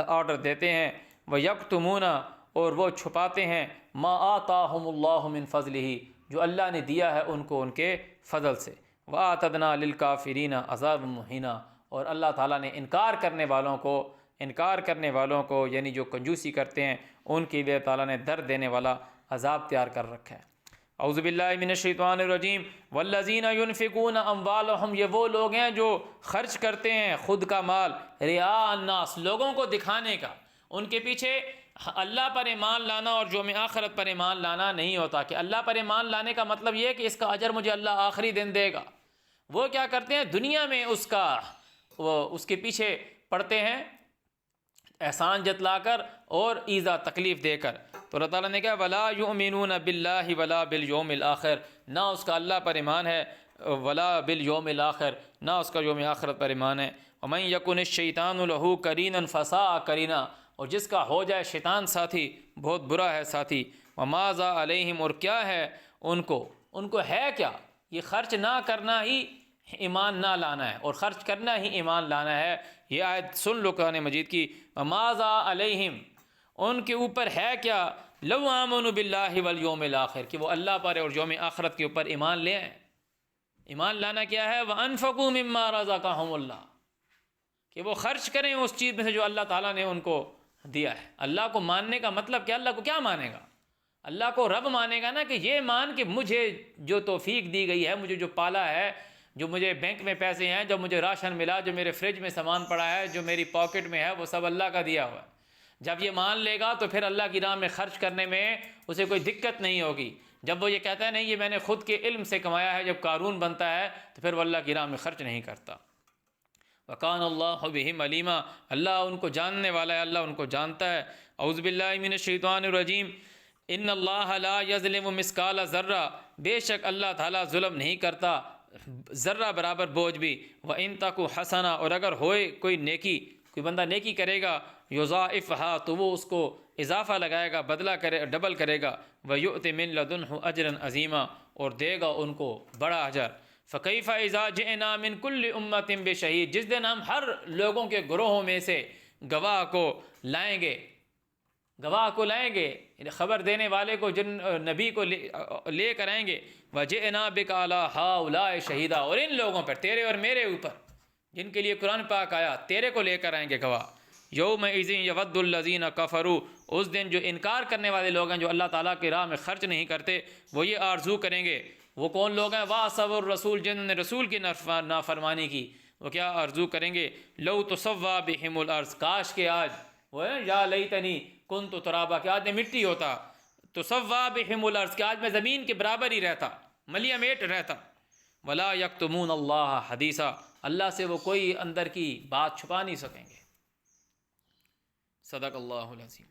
آرڈر دیتے ہیں، ویکتمون اور وہ چھپاتے ہیں ما آتاہم اللہ من فضلہ جو اللہ نے دیا ہے ان کو ان کے فضل سے، وَأَعْتَدْنَا لِلْكَافِرِينَ عَذَابًا مُّهِينًا اور اللہ تعالیٰ نے انکار کرنے والوں کو یعنی جو کنجوسی کرتے ہیں ان کے لیے تعالیٰ نے درد دینے والا عذاب تیار کر رکھا ہے۔ اعوذ باللہ من الشیطان الرجیم والذین ینفقون اموالہم یہ وہ لوگ ہیں جو خرچ کرتے ہیں خود کا مال، رعاء الناس لوگوں کو دکھانے کا، ان کے پیچھے اللہ پر ایمان لانا اور یوم آخرت پر ایمان لانا نہیں ہوتا کہ اللہ پر ایمان لانے کا مطلب یہ ہے کہ اس کا اجر مجھے اللہ آخری دن دے گا۔ وہ کیا کرتے ہیں؟ دنیا میں اس کے پیچھے پڑتے ہیں احسان جتلا کر اور ایذا تکلیف دے کر۔ تو اللہ تعالیٰ نے کہا ولا یؤمنون باللہ ولا بالیوم الاخر نہ اس کا اللہ پر ایمان ہے، ولا بالیوم الاخر نہ اس کا یوم آخرت پر ایمان ہے۔ ومن یکن الشیطان لہ قرینا فساء قرینا اور جس کا ہو جائے شیطان ساتھی بہت برا ہے ساتھی۔ وماذا علیہم اور کیا ہے ان کو ہے کیا؟ یہ خرچ نہ کرنا ہی ایمان نہ لانا ہے اور خرچ کرنا ہی ایمان لانا ہے۔ یہ آیت سن لو قرآن مجید کی، وماذا علیہم ان کے اوپر ہے کیا، لو آمنوا باللہ والیوم الاخر کہ وہ اللہ پر اور یوم آخرت کے اوپر ایمان لے آئیں۔ ایمان لانا کیا ہے؟ وانفقوا مما رزقهم اللہ کہ وہ خرچ کریں اس چیز میں سے جو اللہ تعالیٰ نے ان کو دیا ہے۔ اللہ کو ماننے کا مطلب کیا؟ اللہ کو کیا مانے گا؟ اللہ کو رب مانے گا نا، کہ یہ مان کہ مجھے جو توفیق دی گئی ہے، مجھے جو پالا ہے، جو مجھے بینک میں پیسے ہیں، جو مجھے راشن ملا، جو میرے فریج میں سامان پڑا ہے، جو میری پاکٹ میں ہے، وہ سب اللہ کا دیا ہوا ہے۔ جب یہ مان لے گا تو پھر اللہ کی راہ میں خرچ کرنے میں اسے کوئی دقت نہیں ہوگی۔ جب وہ یہ کہتا ہے نہیں یہ میں نے خود کے علم سے کمایا ہے، جب قارون بنتا ہے تو پھر وہ اللہ کی راہ میں خرچ نہیں کرتا۔ وَقَانَ اللَّهُ بِهِمْ عَلِيمًا اللہ ان کو جاننے والا ہے، اللہ ان کو جانتا ہے۔ اعوذ باللہ من الشیطان الرجیم ان اللہ لا یظلم مثقال ذرہ بے شک اللہ تعالیٰ ظلم نہیں کرتا ذرہ برابر بوجھ بھی۔ وَإِن تَكُ حَسَنَةٌ اور اگر ہوئے کوئی نیکی، کوئی بندہ نیکی کرے گا، یضاعفها تو وہ اس کو اضافہ لگائے گا، بدلہ کرے، ڈبل کرے گا۔ وَيُؤْتِ مِن لَدُنْهُ أَجْرًا عَظِيمًا اور دے گا ان کو بڑا اجر۔ فَكَيْفَ إِذَا جِئْنَا مِن كُلِّ أُمَّةٍ بِشَهِيدٍ جس دن ہم ہر لوگوں کے گروہوں میں سے گواہ کو لائیں گے، گواہ کو لائیں گے، خبر دینے والے کو، جن نبی کو لے کر آئیں گے۔ وَجِئْنَا بِكَ عَلَىٰ هَٰؤُلَاءِ شَهِيدًا اور ان لوگوں پر، تیرے اور میرے اوپر جن کے لیے قرآن پاک آیا، تیرے کو لے کر آئیں گے گواہ۔ یومئذ یود الذین کفروا اس دن جو انکار کرنے والے لوگ ہیں، جو اللہ تعالیٰ کی راہ میں خرچ نہیں کرتے، وہ یہ آرزو کریں گے۔ وہ کون لوگ ہیں؟ وَعَصَوْا الرَّسُولَ جنہوں نے رسول کی نافرمانی کی، وہ کیا آرزو کریں گے؟ لَوْ تُسَوَّىٰ بِهِمُ الْأَرْضُ کاش کہ آج وہ ہے یا لیتنی کنت ترابا کہ آج میں مٹی ہوتا، تُسَوَّىٰ بِهِمُ الْأَرْضُ کہ آج میں زمین کے برابر ہی رہتا، ملیا میٹ رہتا۔ وَلَا يَكْتُمُونَ اللَّهَ حَدِيثًا اللہ سے وہ کوئی اندر کی بات چھپا نہیں سکیں گے۔ صدق اللہ العظیم۔